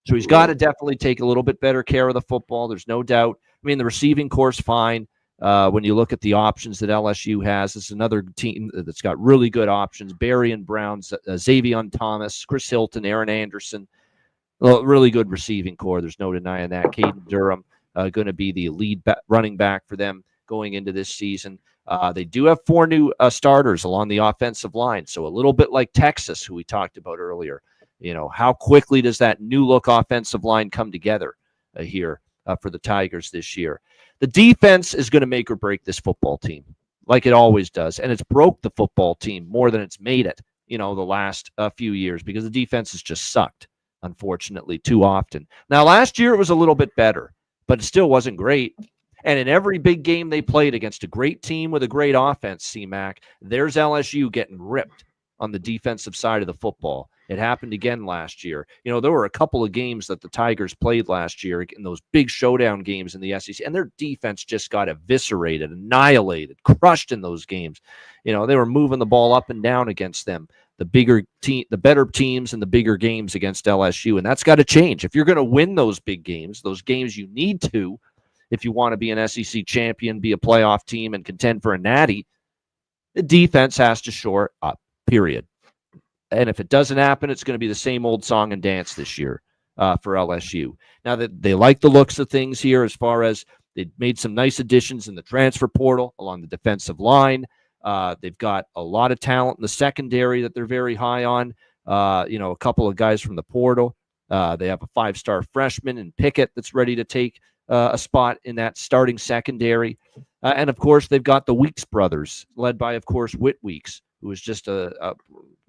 So he's got to definitely take a little bit better care of the football. There's no doubt. I mean, the receiving core's fine. When you look at the options that LSU has, it's another team that's got really good options. Barry and Browns, Xavier Thomas, Chris Hilton, Aaron Anderson. Well, really good receiving core. There's no denying that. Caden Durham going to be the lead running back for them going into this season. They do have 4 new starters along the offensive line. So a little bit like Texas, who we talked about earlier. How quickly does that new look offensive line come together here for the Tigers this year? The defense is going to make or break this football team, like it always does. And it's broke the football team more than it's made it, the last few years, because the defense has just sucked, unfortunately, too often. Now, last year it was a little bit better, but it still wasn't great. And in every big game they played against a great team with a great offense, C-Mac, there's LSU getting ripped on the defensive side of the football. It happened again last year. There were a couple of games that the Tigers played last year in those big showdown games in the SEC, and their defense just got eviscerated, annihilated, crushed in those games. They were moving the ball up and down against them, the bigger team, the better teams in the bigger games against LSU, and that's got to change. If you're going to win those big games, those games you need to, if you want to be an SEC champion, be a playoff team, and contend for a natty, the defense has to shore up, period. And if it doesn't happen, it's going to be the same old song and dance this year for LSU. Now, that they like the looks of things here, as far as they made some nice additions in the transfer portal along the defensive line. They've got a lot of talent in the secondary that they're very high on. A couple of guys from the portal. They have a 5-star freshman in Pickett that's ready to take a spot in that starting secondary. And, of course, they've got the Weeks brothers, led by, of course, Whit Weeks, who was just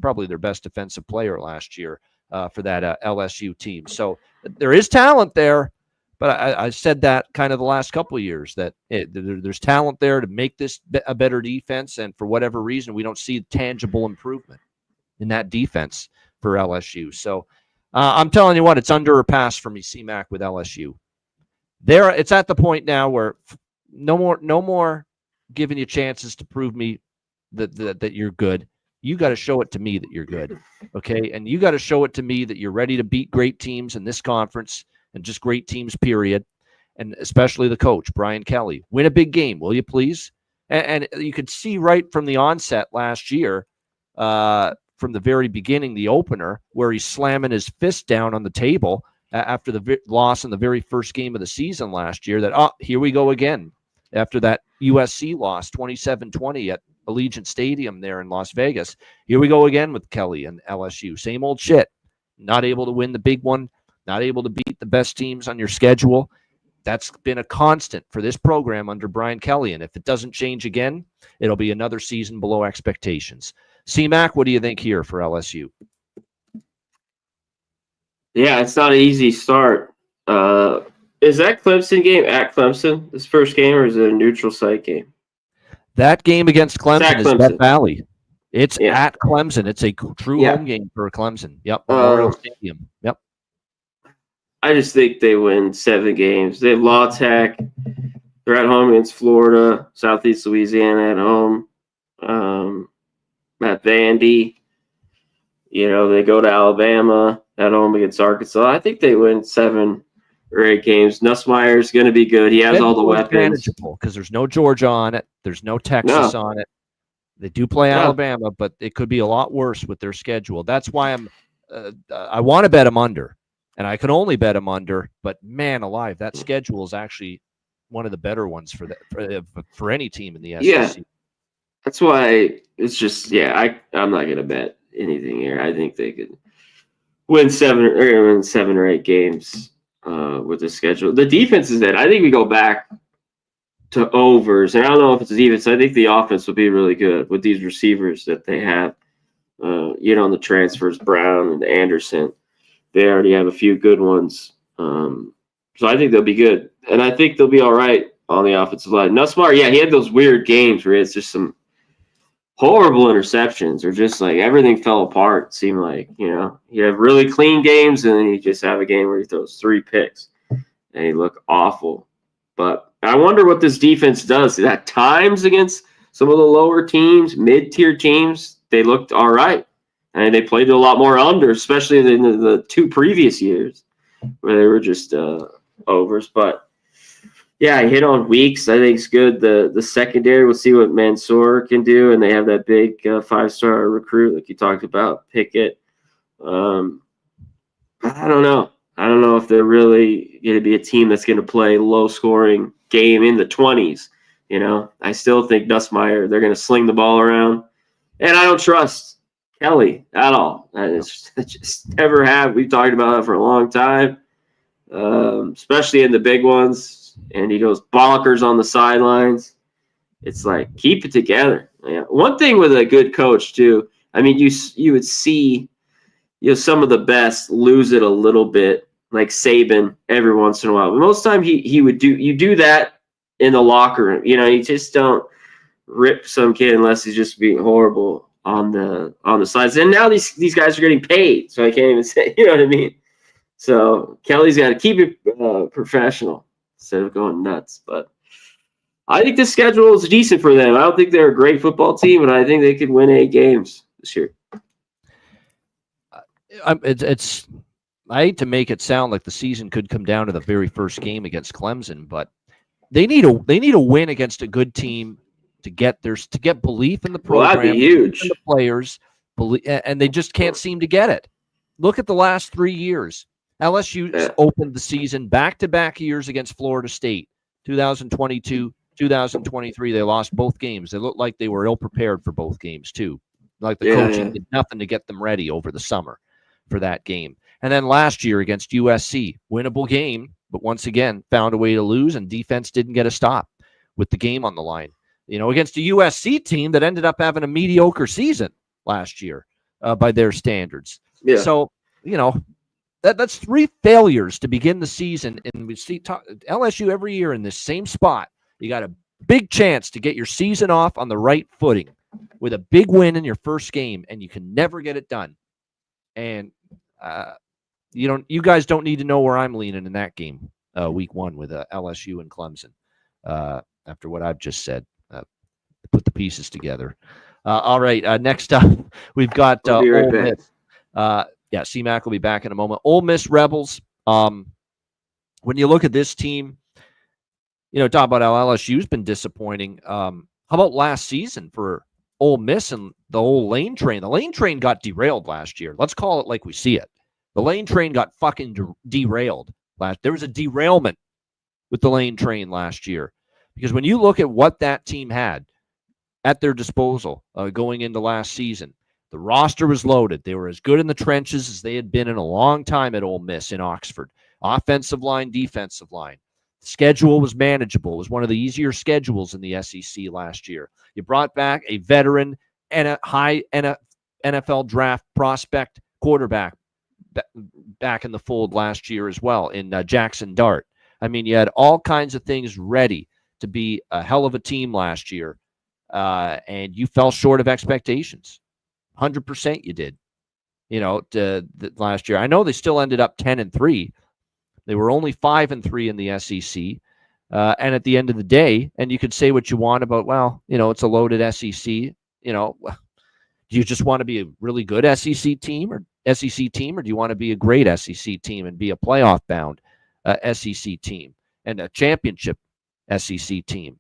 probably their best defensive player last year for that LSU team. So there is talent there, but I said that kind of the last couple of years, that there's talent there to make this a better defense, and for whatever reason, we don't see tangible improvement in that defense for LSU. So I'm telling you what, it's under or pass for me, C-Mac, with LSU. It's at the point now where no more giving you chances to prove me that you're good. You got to show it to me that you're good, okay? And you got to show it to me that you're ready to beat great teams in this conference and just great teams, period, and especially the coach, Brian Kelly. Win a big game, will you please? And you could see right from the onset last year, from the very beginning, the opener, where he's slamming his fist down on the table after the loss in the very first game of the season last year, that, here we go again. After that USC loss, 27-20 at Allegiant Stadium there in Las Vegas. Here we go again with Kelly and LSU. Same old shit. Not able to win the big one. Not able to beat the best teams on your schedule. That's been a constant for this program under Brian Kelly. And if it doesn't change again, it'll be another season below expectations. C-Mac, what do you think here for LSU?
Yeah, it's not an easy start. Is that Clemson game at Clemson, this first game, or is it a neutral site game?
That game against Clemson is Death Valley. It's at Clemson. It's a true home game for Clemson. Yep, Memorial Stadium. Yep.
I just think they win 7 games. They have La Tech. They're at home against Florida, Southeast Louisiana at home. At Vandy. They go to Alabama at home against Arkansas. I think they win 7 or 8 games. Nussmeier's going to be good. He has all the weapons.
Because there's no Georgia on it. There's no Texas on it. They do play Alabama, but it could be a lot worse with their schedule. That's why I want to bet them under, and I can only bet them under. But man alive, that schedule is actually one of the better ones for any team in the
Yeah,
SEC.
that's why it's just I'm not gonna bet anything here. I think they could win 7 or 8 games with the schedule. The defense is that I think we go back to overs, and I don't know if it's the defense. I think the offense will be really good with these receivers that they have. The transfers, Brown and Anderson. They already have a few good ones. So I think they'll be good. And I think they'll be all right on the offensive line. Nussmeier, he had those weird games where it's just some horrible interceptions or just like everything fell apart, it seemed like, you have really clean games and then you just have a game where he throws 3 picks and he look awful. But I wonder what this defense does. At times against some of the lower teams, mid-tier teams, they looked all right. And they played a lot more under, especially in the 2 previous years where they were just overs. But yeah, I hit on Weeks. I think it's good. The secondary, we'll see what Mansour can do, and they have that big 5-star recruit like you talked about, Pickett. I don't know. I don't know if they're really going to be a team that's going to play low-scoring game in the 20s. I still think Nussmeier, they're going to sling the ball around, and I don't trust Kelly at all. I just never have. We've talked about that for a long time, especially in the big ones. And he goes bonkers on the sidelines. It's like, keep it together. Yeah. One thing with a good coach too, I mean, you would see, some of the best lose it a little bit, like Saban every once in a while. But most of the time he would do that in the locker room. You just don't rip some kid unless he's just being horrible on the sides. And now these guys are getting paid, so I can't even say, you know what I mean? So Kelly's got to keep it professional instead of going nuts. But I think the schedule is decent for them. I don't think they're a great football team, but I think they could win 8 games this year.
It's I hate to make it sound like the season could come down to the very first game against Clemson, but they need a win against a good team to get belief in the program,
that'd be huge.
In the players, and they just can't seem to get it. Look at the last 3 years. LSU opened the season back-to-back years against Florida State. 2022, 2023, they lost both games. They looked like they were ill-prepared for both games, too. Like the coaching did nothing to get them ready over the summer for that game. And then last year against USC, winnable game, but once again, found a way to lose, and defense didn't get a stop with the game on the line. Against a USC team that ended up having a mediocre season last year by their standards. Yeah. So, that's 3 failures to begin the season. And we see LSU every year in this same spot. You got a big chance to get your season off on the right footing with a big win in your first game, and you can never get it done. And you guys don't need to know where I'm leaning in that game, week 1 with LSU and Clemson. After what I've just said. Put the pieces together. All right. Next up, we've got Ole Miss. C-Mac will be back in a moment. Ole Miss Rebels. When you look at this team, talk about how LSU's been disappointing. How about last season for Ole Miss and the whole lane train? The lane train got derailed last year. Let's call it like we see it. The lane train got fucking derailed. There was a derailment with the lane train last year. Because when you look at what that team had at their disposal going into last season, the roster was loaded. They were as good in the trenches as they had been in a long time at Ole Miss in Oxford. Offensive line, defensive line. The schedule was manageable. It was one of the easier schedules in the SEC last year. You brought back a veteran and a high NFL draft prospect quarterback back in the fold last year as well in Jackson Dart. I mean, you had all kinds of things ready to be a hell of a team last year, and you fell short of expectations. 100% you did, last year. I know they still ended up 10-3. They were only 5-3 in the SEC, and at the end of the day, and you could say what you want about, it's a loaded SEC. Do you just want to be a really good SEC team, or do you want to be a great SEC team and be a playoff-bound SEC team and a championship SEC team?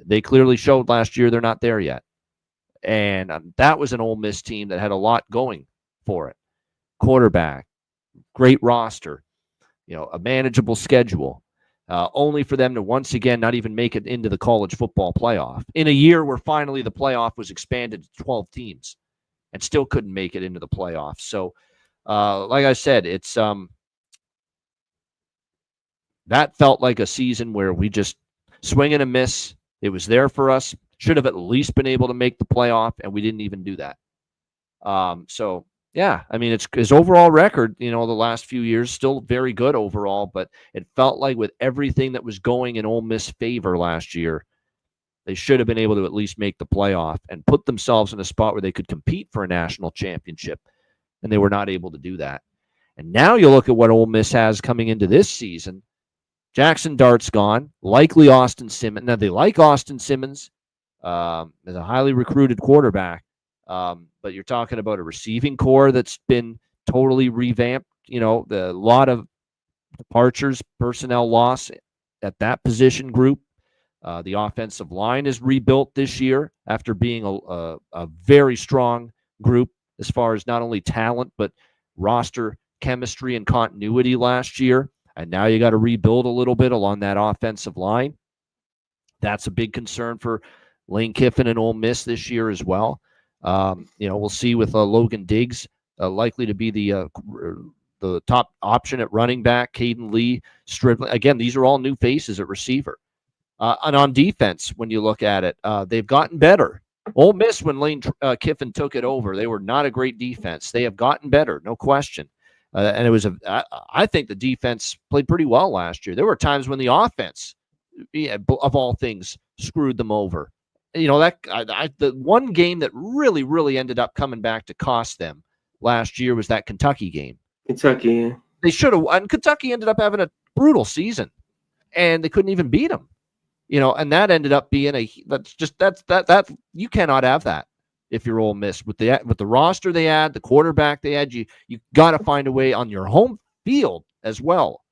They clearly showed last year they're not there yet. And that was an Ole Miss team that had a lot going for it. Quarterback, great roster, a manageable schedule. only for them to once again not even make it into the college football playoff in a year where finally the playoff was expanded to 12 teams and still couldn't make it into the playoffs. So, like I said, it's that felt like a season where we just swing and a miss. It was there for us. Should have at least been able to make the playoff, and we didn't even do that. So yeah, I mean, it's his overall record, the last few years, still very good overall, but it felt like with everything that was going in Ole Miss favor last year, they should have been able to at least make the playoff and put themselves in a spot where they could compete for a national championship, and they were not able to do that. And now you look at what Ole Miss has coming into this season. Jackson Dart's gone, likely Austin Simmons. Now, they like Austin Simmons as a highly recruited quarterback, but you're talking about a receiving core that's been totally revamped. The lot of departures, personnel loss at that position group. The offensive line is rebuilt this year after being a very strong group as far as not only talent, but roster chemistry and continuity last year. And now you got to rebuild a little bit along that offensive line. That's a big concern for Lane Kiffin and Ole Miss this year as well. We'll see with Logan Diggs likely to be the top option at running back. Caden Lee, Strickland. Again, these are all new faces at receiver. And on defense, when you look at it, they've gotten better. Ole Miss, when Lane Kiffin took it over, they were not a great defense. They have gotten better, no question. And it was I think the defense played pretty well last year. There were times when the offense, of all things, screwed them over. The one game that really, really ended up coming back to cost them last year was that Kentucky game.
Kentucky, yeah.
They should have, and Kentucky ended up having a brutal season, and they couldn't even beat them. And that ended up being that you cannot have that if you're Ole Miss with the roster they had, the quarterback they had. You got to find a way on your home field as well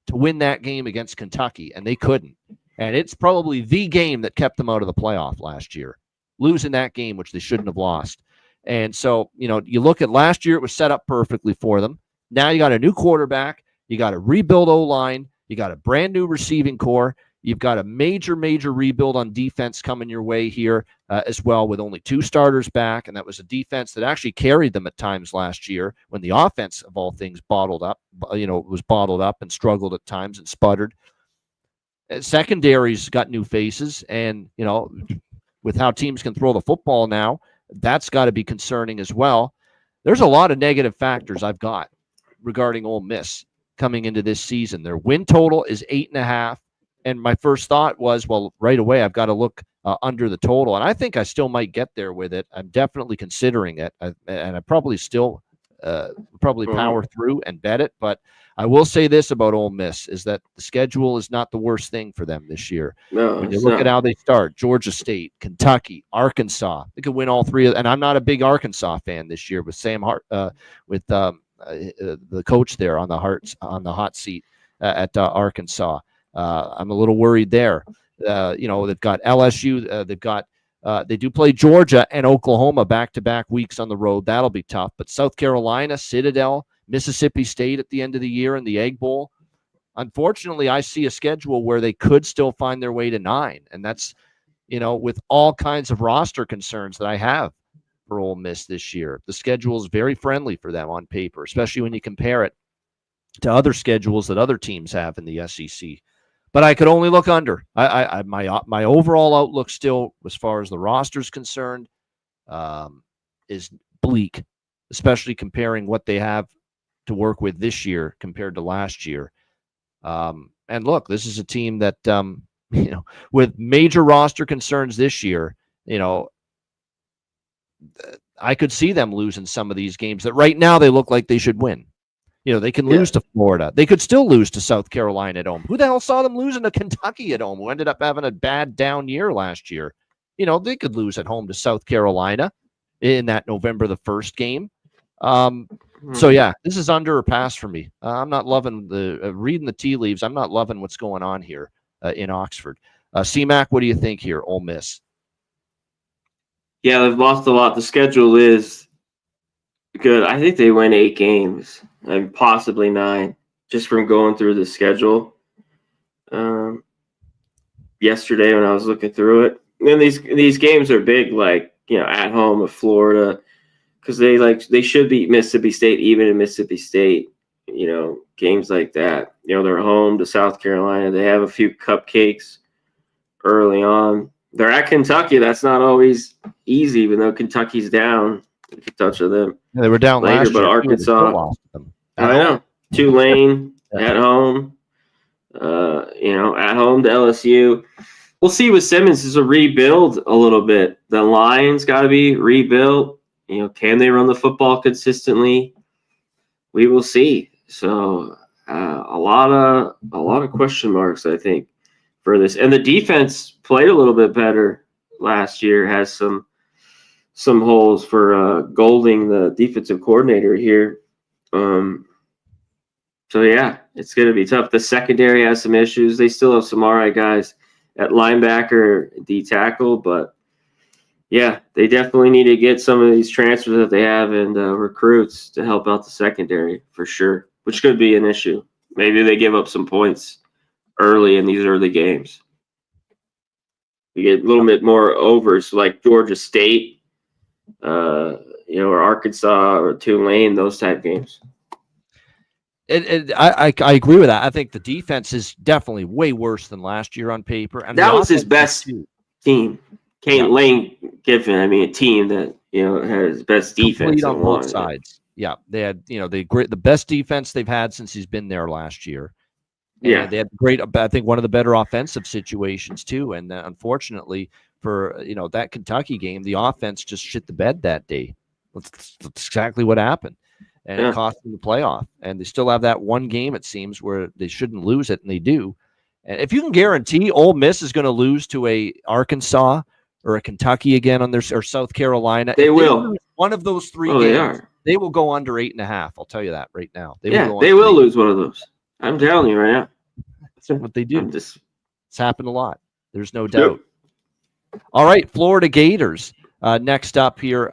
to win that game against Kentucky, and they couldn't. And it's probably the game that kept them out of the playoff last year, losing that game, which they shouldn't have lost. And so, you look at last year, it was set up perfectly for them. Now you got a new quarterback, you got a rebuild O-line, you got a brand new receiving core. You've got a major, major rebuild on defense coming your way here as well, with only 2 starters back. And that was a defense that actually carried them at times last year when the offense, of all things, was bottled up and struggled at times and sputtered. Secondary's got new faces. And, with how teams can throw the football now, that's got to be concerning as well. There's a lot of negative factors I've got regarding Ole Miss coming into this season. Their win total is 8.5. And my first thought was, well, right away, I've got to look under the total. And I think I still might get there with it. I'm definitely considering it. And I probably still power through and bet it. But I will say this about Ole Miss is that the schedule is not the worst thing for them this year.
No,
when you look at how they start, Georgia State, Kentucky, Arkansas, they could win all 3. And I'm not a big Arkansas fan this year with Sam Hart, with the coach there on the hot seat at Arkansas. I'm a little worried there. They've got LSU. They do play Georgia and Oklahoma back-to-back weeks on the road. That'll be tough. But South Carolina, Citadel, Mississippi State at the end of the year in the Egg Bowl. Unfortunately, I see a schedule where they could still find their way to 9. And that's, with all kinds of roster concerns that I have for Ole Miss this year. The schedule is very friendly for them on paper, especially when you compare it to other schedules that other teams have in the SEC. But I could only look under. My overall outlook still, as far as the roster is concerned, is bleak, especially comparing what they have to work with this year compared to last year. And look, this is a team that, with major roster concerns this year, I could see them losing some of these games that right now they look like they should win. They can lose to Florida. They could still lose to South Carolina at home. Who the hell saw them losing to Kentucky at home, who ended up having a bad down year last year? They could lose at home to South Carolina in that November the 1st game. So, yeah, this is under or pass for me. I'm not loving reading the tea leaves. I'm not loving what's going on here in Oxford. C-Mac, what do you think here, Ole Miss?
Yeah, they've lost a lot. The schedule is good. I think they win 8 games and possibly 9 just from going through the schedule. yesterday when I was looking through it. And these games are big, like, at home with Florida, because they should beat Mississippi State, even in Mississippi State. Games like that. They're home to South Carolina. They have a few cupcakes early on. They're at Kentucky. That's not always easy, even though Kentucky's down. You can touch on them.
Yeah, they were down
later,
last
but
year.
Arkansas
Lost them.
I know. Tulane at home. At home to LSU. We'll see with Simmons. Is a rebuild a little bit. The Lions got to be rebuilt. Can they run the football consistently? We will see. So a lot of question marks, I think, for this. And the defense played a little bit better last year. Has some holes for Golding, the defensive coordinator here. So yeah, it's going to be tough. The secondary has some issues. They still have some all right guys at linebacker, D tackle, but yeah, they definitely need to get some of these transfers that they have and recruits to help out the secondary for sure, which could be an issue. Maybe they give up some points early in these early games. We get a little bit more overs like Georgia State, or Arkansas or Tulane, those type games.
I agree with that. I think the defense is definitely way worse than last year on paper. And
that was his best team. Lane Kiffin, a team that has best defense
on both sides. Yeah, they had the best defense they've had since he's been there last year. And they had great. I think one of the better offensive situations too. And unfortunately for that Kentucky game, the offense just shit the bed that day. That's exactly what happened. And it cost them the playoff. And they still have that one game, it seems, where they shouldn't lose it, and they do. And if you can guarantee Ole Miss is going to lose to a Arkansas or a Kentucky again or South Carolina,
they will.
One of those three games, they will go under 8.5. I'll tell you that right now. They will
lose one of those. I'm telling you right now.
That's what they do. It's happened a lot. There's no doubt. Yep. All right, Florida Gators. Next up here.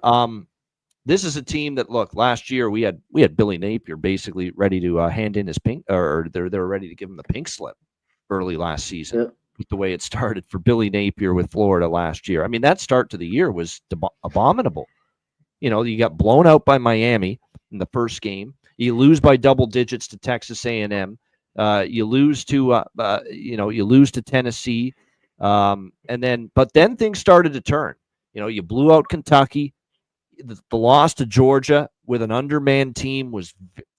This is a team that, look, last year we had Billy Napier basically ready to hand in his pink, or they were ready to give him the pink slip early last season. Yep. With the way it started for Billy Napier with Florida last year. That start to the year was abominable. You got blown out by Miami in the first game. You lose by double digits to Texas A&M. You lose to Tennessee. But then things started to turn. You blew out Kentucky. The loss to Georgia with an undermanned team was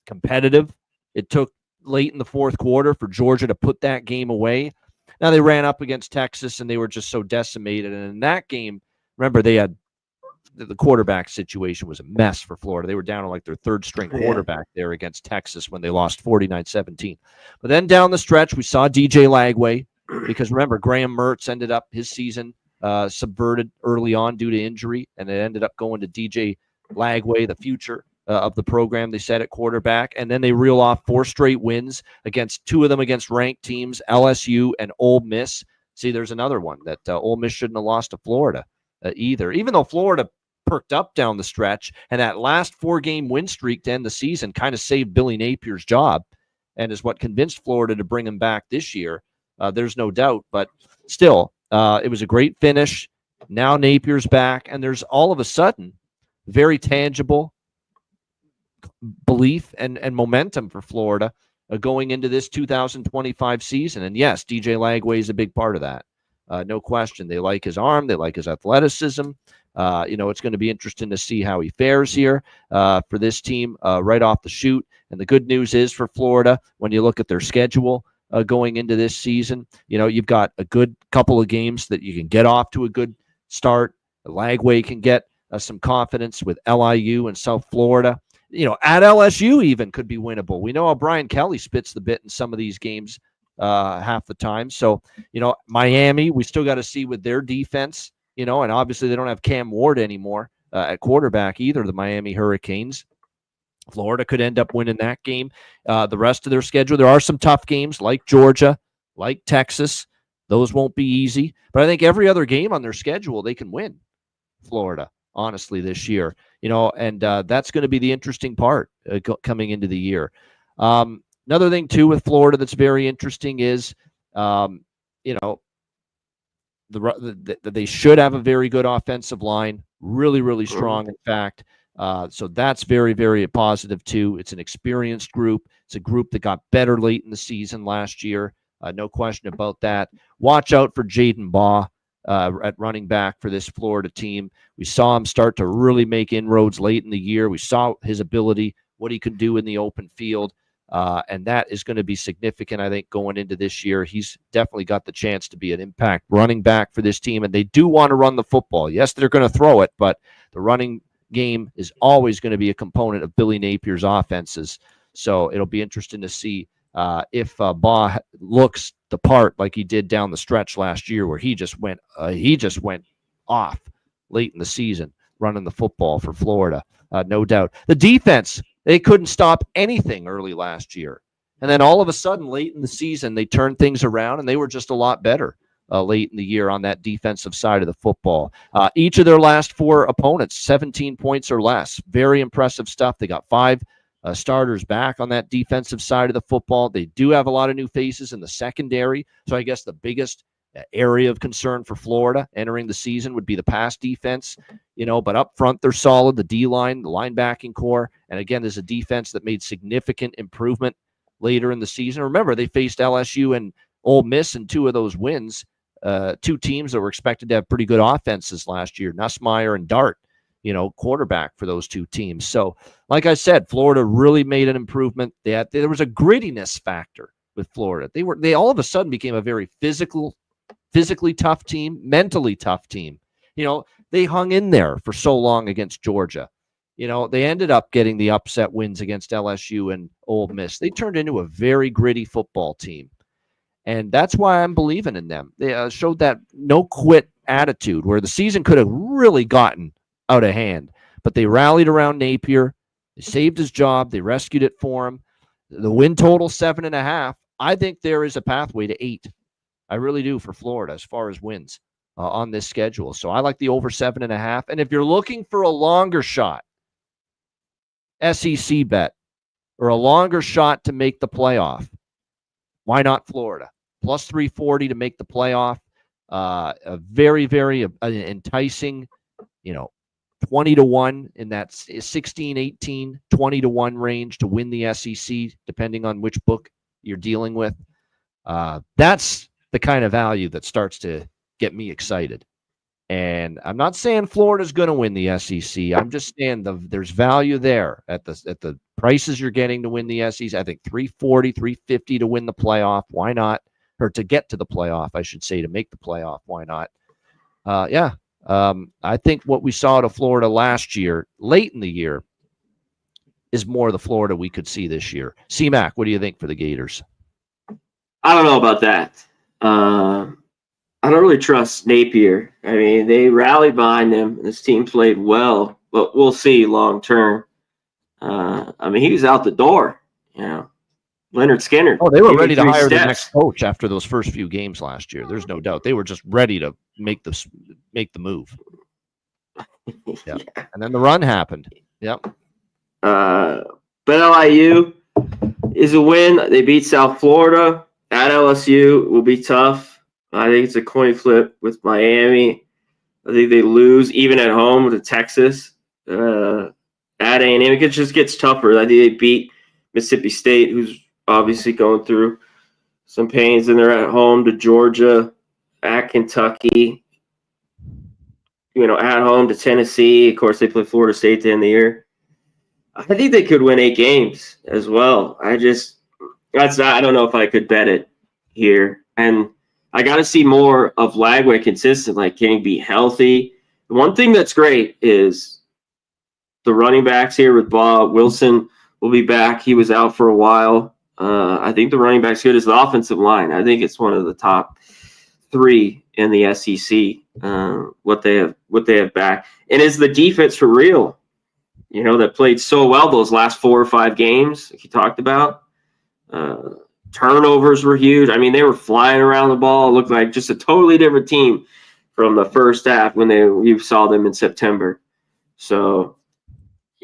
competitive. It took late in the fourth quarter for Georgia to put that game away. Now they ran up against Texas and they were just so decimated. And in that game, remember, they had the quarterback situation was a mess for Florida. They were down to like their third string quarterback there against Texas when they lost 49-17. But then down the stretch, we saw DJ Lagway, because remember, Graham Mertz ended up his season subverted early on due to injury, and it ended up going to DJ Lagway, the future of the program, they said, at quarterback. And then they reel off 4 straight wins two of them against ranked teams, LSU and Ole Miss. See, there's another one that Ole Miss shouldn't have lost to Florida either, even though Florida perked up down the stretch, and that last 4-game win streak to end the season kind of saved Billy Napier's job and is what convinced Florida to bring him back this year. There's no doubt, but still, it was a great finish. Now Napier's back, and there's all of a sudden very tangible belief and momentum for Florida going into this 2025 season. And yes, DJ Lagway is a big part of that. No question. They like his arm. They like his athleticism. It's going to be interesting to see how he fares here for this team right off the shoot. And the good news is for Florida, when you look at their schedule going into this season, you've got a good couple of games that you can get off to a good start. Lagway can get some confidence with LIU and South Florida. At LSU even could be winnable. We know how Brian Kelly spits the bit in some of these games half the time. So, Miami, we still got to see with their defense, and obviously they don't have Cam Ward anymore at quarterback either, the Miami Hurricanes. Florida could end up winning that game. The rest of their schedule, there are some tough games like Georgia, like Texas. Those won't be easy. But I think every other game on their schedule, they can win, Florida, honestly, this year. And that's going to be the interesting part coming into the year. Another thing, too, with Florida that's very interesting is You know, they should have a very good offensive line, really, really strong, in fact. So that's very, very positive, too. It's an experienced group. It's a group that got better late in the season last year. No question about that. Watch out for Jaden Baugh at running back for this Florida team. We saw him start to really make inroads late in the year. We saw his ability, what he can do in the open field. And that is going to be significant, I think, going into this year. He's definitely got the chance to be an impact running back for this team. And they do want to run the football. Yes, they're going to throw it, but the running game is always going to be a component of Billy Napier's offenses. So it'll be interesting to see if Baugh looks the part like he did down the stretch last year, where he just went off late in the season running the football for Florida. No doubt. The defense, they couldn't stop anything early last year. And then all of a sudden, late in the season, they turned things around, and they were just a lot better late in the year on that defensive side of the football. Each of their last 4 opponents, 17 points or less. Very impressive stuff. They got 5 starters back on that defensive side of the football. They do have a lot of new faces in the secondary. So I guess the biggest area of concern for Florida entering the season would be the pass defense, but up front, they're solid. The D-line, the linebacking core. And again, there's a defense that made significant improvement later in the season. Remember, they faced LSU and Ole Miss in 2 of those wins, 2 teams that were expected to have pretty good offenses last year, Nussmeier and Dart, quarterback for those 2 teams. So, like I said, Florida really made an improvement. There was a grittiness factor with Florida. They all of a sudden became a very physically tough team, mentally tough team. They hung in there for so long against Georgia. They ended up getting the upset wins against LSU and Ole Miss. They turned into a very gritty football team. And that's why I'm believing in them. They showed that no-quit attitude where the season could have really gotten out of hand. But they rallied around Napier. They saved his job. They rescued it for him. The win total, 7.5. I think there is a pathway to 8. I really do for Florida as far as wins on this schedule. So I like the over 7.5. And if you're looking for a longer shot, SEC bet, or a longer shot to make the playoff, why not Florida? Plus 340 to make the playoff. A very, very enticing, 20-1 in that 16, 18, 20-1 range to win the SEC, depending on which book you're dealing with. That's the kind of value that starts to get me excited. And I'm not saying Florida's going to win the SEC. I'm just saying there's value there at the prices you're getting to win the SEC. I think 340, 350 to win the playoff. Why not? Or to get to the playoff, I should say, to make the playoff. Why not? I think what we saw to Florida last year, late in the year, is more the Florida we could see this year. C-Mac, what do you think for the Gators?
I don't know about that. I don't really trust Napier. I mean, they rallied behind him. This team played well, but we'll see long term. He was out the door. Leonard Skinner.
Oh, they were ready to hire the next coach after those first few games last year. There's no doubt. They were just ready to make the move. Yeah. And then the run happened. Yep.
But LIU is a win. They beat South Florida. At LSU will be tough. I think it's a coin flip with Miami. I think they lose even at home to Texas. At A&M, it just gets tougher. I think they beat Mississippi State, who's obviously going through some pains, and they're at home to Georgia, at Kentucky, at home to Tennessee. Of course, they play Florida State at the end of the year. I think they could win 8 games as well. I don't know if I could bet it here. And I got to see more of Lagway consistent. Like, can he be healthy? The one thing that's great is the running backs here with Bob Wilson will be back. He was out for a while. I think the running back's good as the offensive line. I think it's one of the top 3 in the SEC. What they have back, and is the defense for real? That played so well those last 4 or 5 games, like you talked about. Turnovers were huge. They were flying around the ball. It looked like just a totally different team from the first half when you saw them in September. So,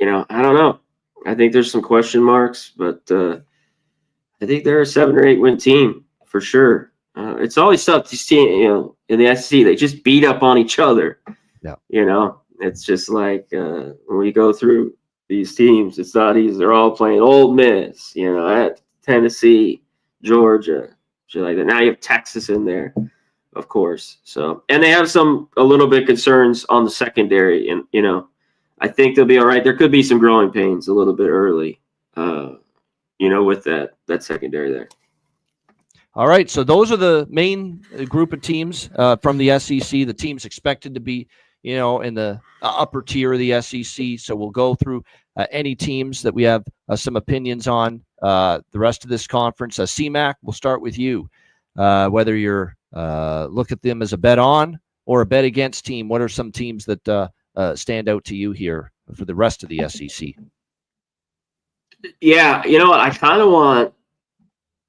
I don't know. I think there's some question marks, but I think they're a 7 or 8 win team for sure. It's always tough to see, in the SEC, they just beat up on each other.
Yeah.
It's just like when we go through these teams, it's not easy. They're all playing Ole Miss, at Tennessee, Georgia, shit like that. Now you have Texas in there, of course. So, and they have a little bit concerns on the secondary, and I think they'll be all right. There could be some growing pains a little bit early, with that secondary there.
All right, so those are the main group of teams from the SEC. The teams expected to be, in the upper tier of the SEC. So we'll go through any teams that we have some opinions on the rest of this conference. CMAC, we'll start with you. Whether you're look at them as a bet on or a bet against team, what are some teams that stand out to you here for the rest of the SEC?
Yeah, you know what? I kind of want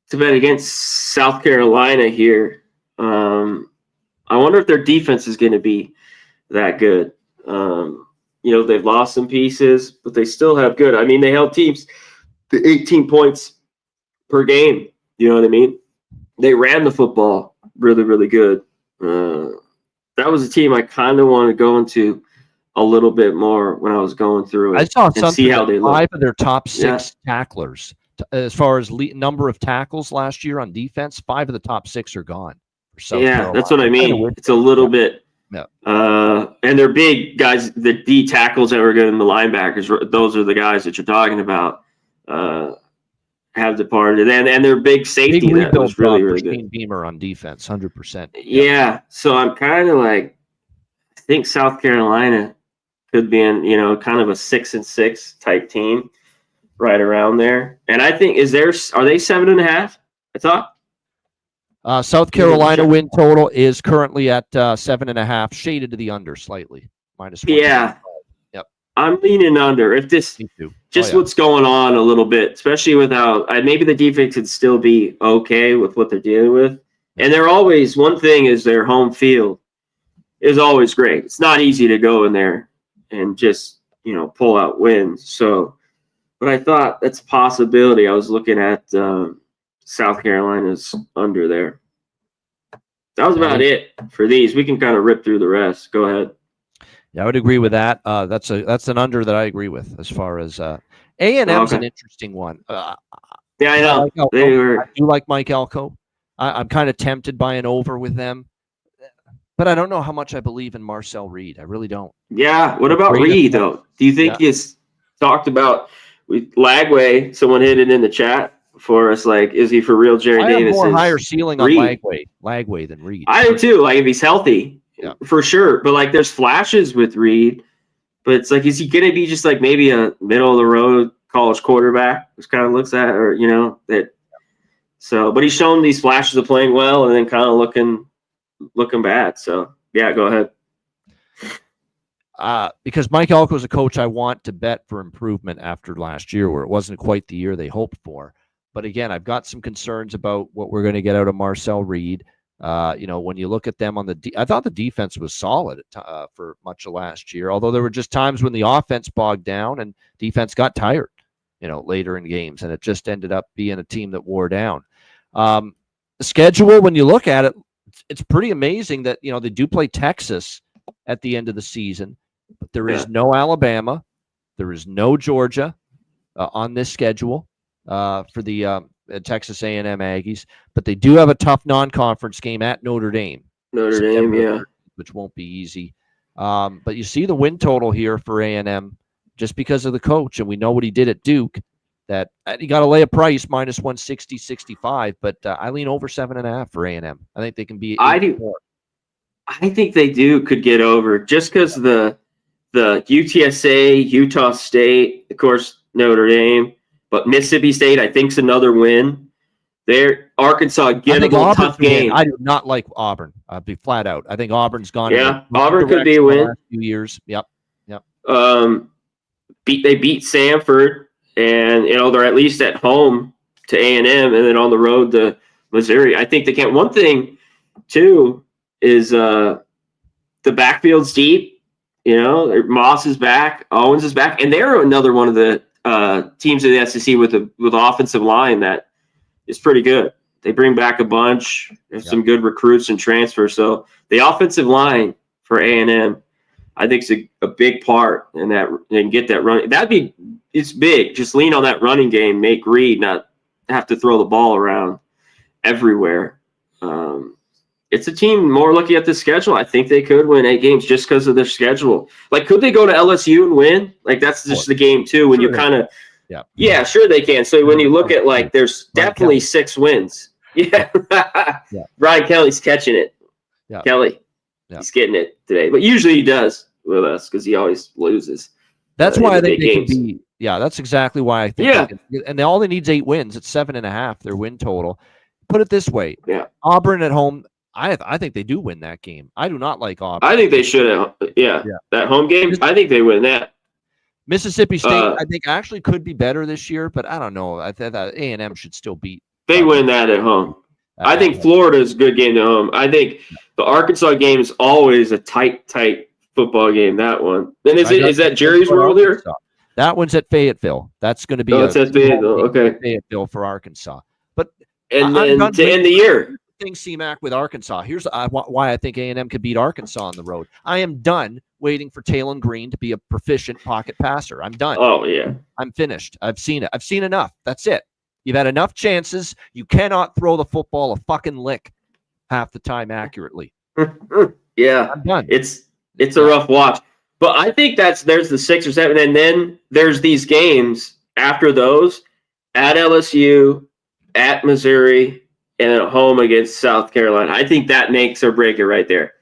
to bet against South Carolina here. I wonder if their defense is going to be that good. They've lost some pieces, but they still have good. I mean, they held teams to 18 points per game. You know what I mean? They ran the football really, really good. That was a team I kind of wanted to go into a little bit more when I was going through it.
I saw something.
See how they look.
5 of their top 6 tacklers, as far as number of tackles last year on defense, 5 of the top 6 are gone.
Yeah, that's what I mean. It's a little bit.
Yeah.
And they're big guys. The D tackles that were good in the linebackers, those are the guys that you're talking about. Have departed, and their big safety that was really, really good.
Beamer on defense, 100%.
Yeah, so I'm kind of like, I think South Carolina could be in, kind of a 6-6 type team, right around there. And I think are they 7.5? I thought.
South Carolina win total is currently at 7.5, shaded to the under slightly, -1.
Yeah. Yep. I'm leaning under. If this what's going on a little bit, especially without maybe the defense could still be okay with what they're dealing with. And they're always, one thing is their home field is always great. It's not easy to go in there and just, pull out wins. So, but I thought that's a possibility. I was looking at South Carolina's under there. That was about it for these. We can kind of rip through the rest. Go ahead.
Yeah, I would agree with that. That's an under that I agree with as far as A&M's an interesting one.
Yeah, I know.
I do like Mike Elko. I'm kind of tempted by an over with them, but I don't know how much I believe in Marcel Reed. I really don't.
Yeah. What about Reed though? Do you think he's talked about Lagway? Someone hit it in the chat for us. Like, is he for real? Jerry Davis?
I have more higher ceiling on Lagway than Reed.
I do too. Like if he's healthy. Yeah. For sure. But like there's flashes with Reed, but it's like, is he going to be just like maybe a middle of the road college quarterback, which kind of looks at, or, that. So, but he's shown these flashes of playing well and then kind of looking bad. So yeah, go ahead.
Because Mike Elko is a coach I want to bet for improvement after last year where it wasn't quite the year they hoped for. But again, I've got some concerns about what we're going to get out of Marcel Reed. When you look at them on I thought the defense was solid for much of last year, although there were just times when the offense bogged down and defense got tired, later in games, and it just ended up being a team that wore down. The schedule, when you look at it, it's pretty amazing that, they do play Texas at the end of the season, but there is no Alabama. There is no Georgia on this schedule for the Texas A&M Aggies, but they do have a tough non-conference game at Notre Dame. Which won't be easy. But you see the win total here for A&M just because of the coach, and we know what he did at Duke. That you got to lay a price -160, 65, but I lean over 7.5 for A&M. I think they can be.
I do. I think they could get over just because the UTSA, Utah State, of course Notre Dame. But Mississippi State, I think, is another win. They're Arkansas, gettable, tough game.
I do not like Auburn. I'll be flat out. I think Auburn's gone.
Yeah, Auburn could be a win.
Few years. Yep.
They beat Samford, and they're at least at home to A&M, and then on the road to Missouri. I think they can't. One thing too is the backfield's deep. Moss is back, Owens is back, and they're another one of the teams in the SEC with offensive line that is pretty good. They bring back a bunch. There's some good recruits and transfers. So the offensive line for A&M, I think, is a big part in that, and get that running. It's big. Just lean on that running game. Make Reed not have to throw the ball around everywhere. It's a team more looking at the schedule. I think they could win 8 games just because of their schedule. Like, could they go to LSU and win? Like, that's just the game too. When you kind of, yeah, sure they can. So when you look at, like, there's definitely 6 wins. Yeah. Brian Kelly's catching it. Yeah. Kelly, he's getting it today, but usually he does with us because he always loses.
That's why I think they can be. Yeah, that's exactly why I think. Yeah. And all they need is 8 wins. It's 7.5 their win total. Put it this way.
Yeah.
Auburn at home. I think they do win that game. I do not like Auburn.
I think they should have. Yeah. That home game, I think they win that.
Mississippi State, I think, actually could be better this year, but I don't know. I think that A&M should still beat.
They win that at home. I think Florida is a good game at home. I think the Arkansas game is always a tight football game. That one. Then is that Jerry's World here?
That one's at Fayetteville. That's going to be.
It's at Fayetteville. Okay.
Fayetteville for Arkansas. But
and then to end the year.
CMAC with Arkansas. Here's why I think A&M could beat Arkansas on the road. I am done waiting for Talon Green to be a proficient pocket passer. I'm done.
Oh, yeah.
I'm finished. I've seen it. I've seen enough. That's it. You've had enough chances. You cannot throw the football a fucking lick half the time accurately.
Yeah.
I'm done.
It's a rough watch. But I think there's the 6 or 7, and then there's these games after those at LSU, at Missouri, and at home against South Carolina. I think that makes or break it right there.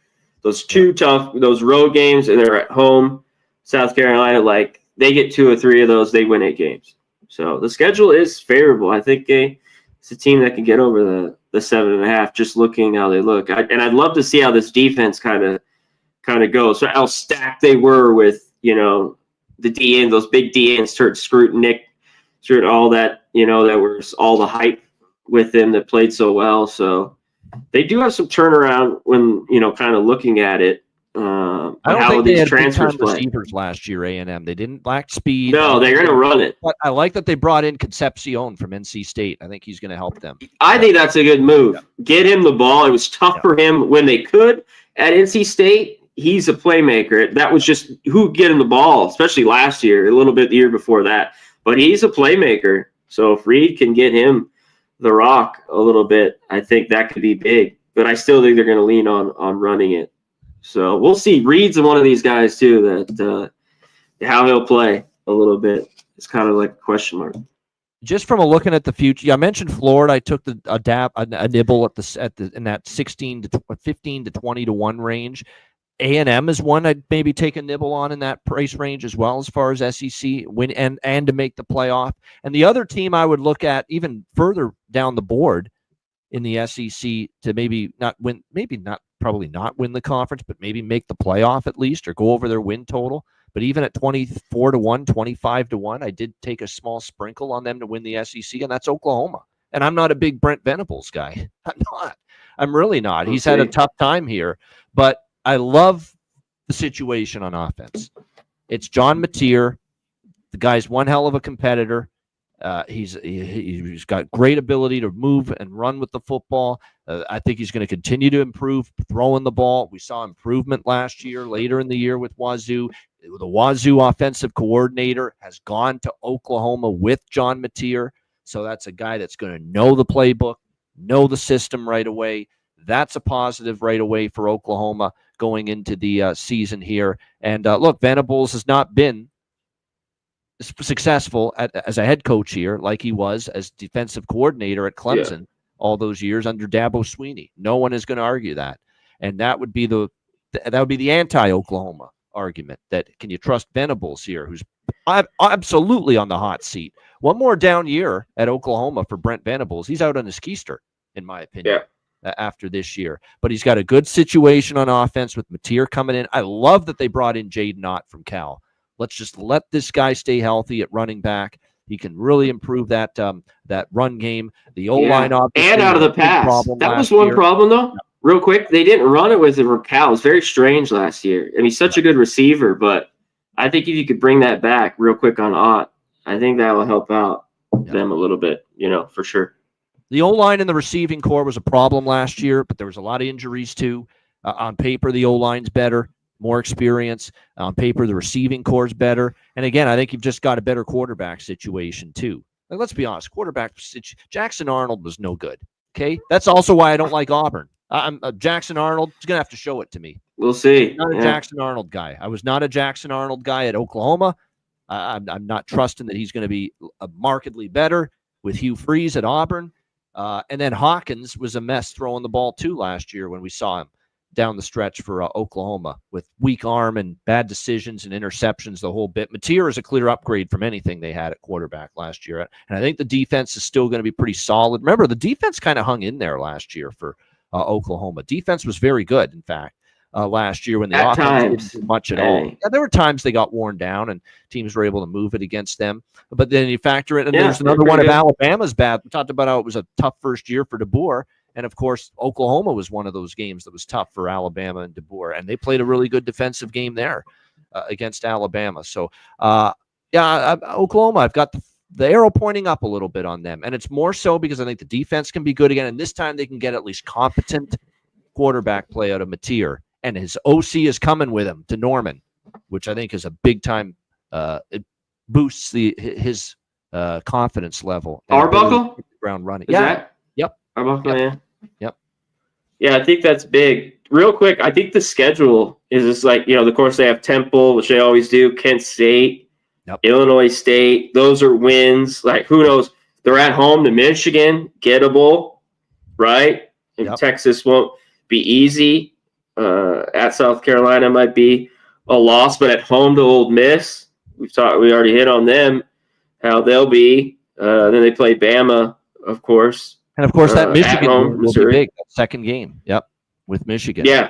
Those 2 those road games, and they're at home, South Carolina, like, they get 2 or 3 of those, they win 8 games. So the schedule is favorable. I think it's a team that can get over the 7.5, just looking how they look. And I'd love to see how this defense kind of goes. So how stacked they were with, the DN, those big DNs, Scroot, Nick, Scroot, all that, that was all the hype with them that played so well. So they do have some turnaround when, kind of looking at it.
I don't think they had big-time receivers last year, A&M. They didn't lack speed.
No, they're going to run it.
But I like that they brought in Concepcion from NC State. I think he's going to help them.
I think that's a good move. Yeah. Get him the ball. It was tough for him when they could at NC State. He's a playmaker. That was just who get him the ball, especially last year, a little bit the year before that. But he's a playmaker. So if Reed can get him the rock a little bit, I think that could be big. But I still think they're going to lean on running it. So we'll see. Reed's one of these guys too that how he'll play a little bit. It's kind of like a question mark.
Just from looking at the future, I mentioned Florida. I took a nibble in that 15 to 20 to 1 range. A&M is one I'd maybe take a nibble on in that price range as well, as far as SEC win and to make the playoff. And the other team I would look at even further down the board in the SEC to maybe not win, probably not win the conference, but maybe make the playoff at least, or go over their win total. But even at 24 to 1, 25 to 1, I did take a small sprinkle on them to win the SEC, and that's Oklahoma. And I'm not a big Brent Venables guy. I'm not. I'm really not. He's had a tough time here, but I love the situation on offense. It's John Mateer. The guy's one hell of a competitor. He's got great ability to move and run with the football. I think he's going to continue to improve throwing the ball. We saw improvement last year, later in the year with Wazoo. The Wazoo offensive coordinator has gone to Oklahoma with John Mateer. So that's a guy that's going to know the playbook, know the system right away. That's a positive right away for Oklahoma going into the season here. And look, Venables has not been successful as a head coach here like he was as defensive coordinator at Clemson all those years under Dabo Swinney. No one is going to argue that. And that would be the anti-Oklahoma argument, that can you trust Venables here, who's absolutely on the hot seat. One more down year at Oklahoma for Brent Venables. He's out on his keister, in my opinion. After this year, but he's got a good situation on offense with Mateer coming in. I love that they brought in Jaden Ott from Cal. Let's just let this guy stay healthy at running back. He can really improve that run game. The O-line
and out of the pass. That was one problem though. Real quick, they didn't run it with Cal. It was very strange last year. I mean, he's such a good receiver, but I think if you could bring that back real quick on Ott, I think that will help out them a little bit. For sure.
The O-line and the receiving core was a problem last year, but there was a lot of injuries too. On paper, the O-line's better, more experience. On paper, the receiving core's better. And again, I think you've just got a better quarterback situation too. Like, let's be honest, Jackson Arnold was no good. Okay, that's also why I don't like Auburn. Jackson Arnold is going to have to show it to me.
We'll see.
I'm not a Jackson Arnold guy. I was not a Jackson Arnold guy at Oklahoma. I'm not trusting that he's going to be markedly better with Hugh Freeze at Auburn. And then Hawkins was a mess throwing the ball too last year when we saw him down the stretch for Oklahoma with weak arm and bad decisions and interceptions, the whole bit. Mateer is a clear upgrade from anything they had at quarterback last year. And I think the defense is still going to be pretty solid. Remember, the defense kind of hung in there last year for Oklahoma. Defense was very good, in fact. Last year when the offense didn't do much at all. Yeah, there were times they got worn down and teams were able to move it against them. But then you factor it, and there's another one of Alabama's bad. We talked about how it was a tough first year for DeBoer. And, of course, Oklahoma was one of those games that was tough for Alabama and DeBoer. And they played a really good defensive game there against Alabama. So, Oklahoma, I've got the arrow pointing up a little bit on them. And it's more so because I think the defense can be good again. And this time they can get at least competent quarterback play out of Mateer. And his OC is coming with him to Norman, which I think is a big time. It boosts his confidence level.
Arbuckle?
Ground running.
Yep. Arbuckle,
Yep.
Yeah, I think that's big. Real quick, I think the schedule is just like, of course they have Temple, which they always do, Kent State, Illinois State. Those are wins. Like, who knows? They're at home to Michigan, gettable, right? And Texas won't be easy. At South Carolina might be a loss, but at home to Ole Miss, we already hit on them, how they'll be. Then they play Bama, of course.
And, of course, that Michigan home, will be big. That second game, with Michigan.
Yeah,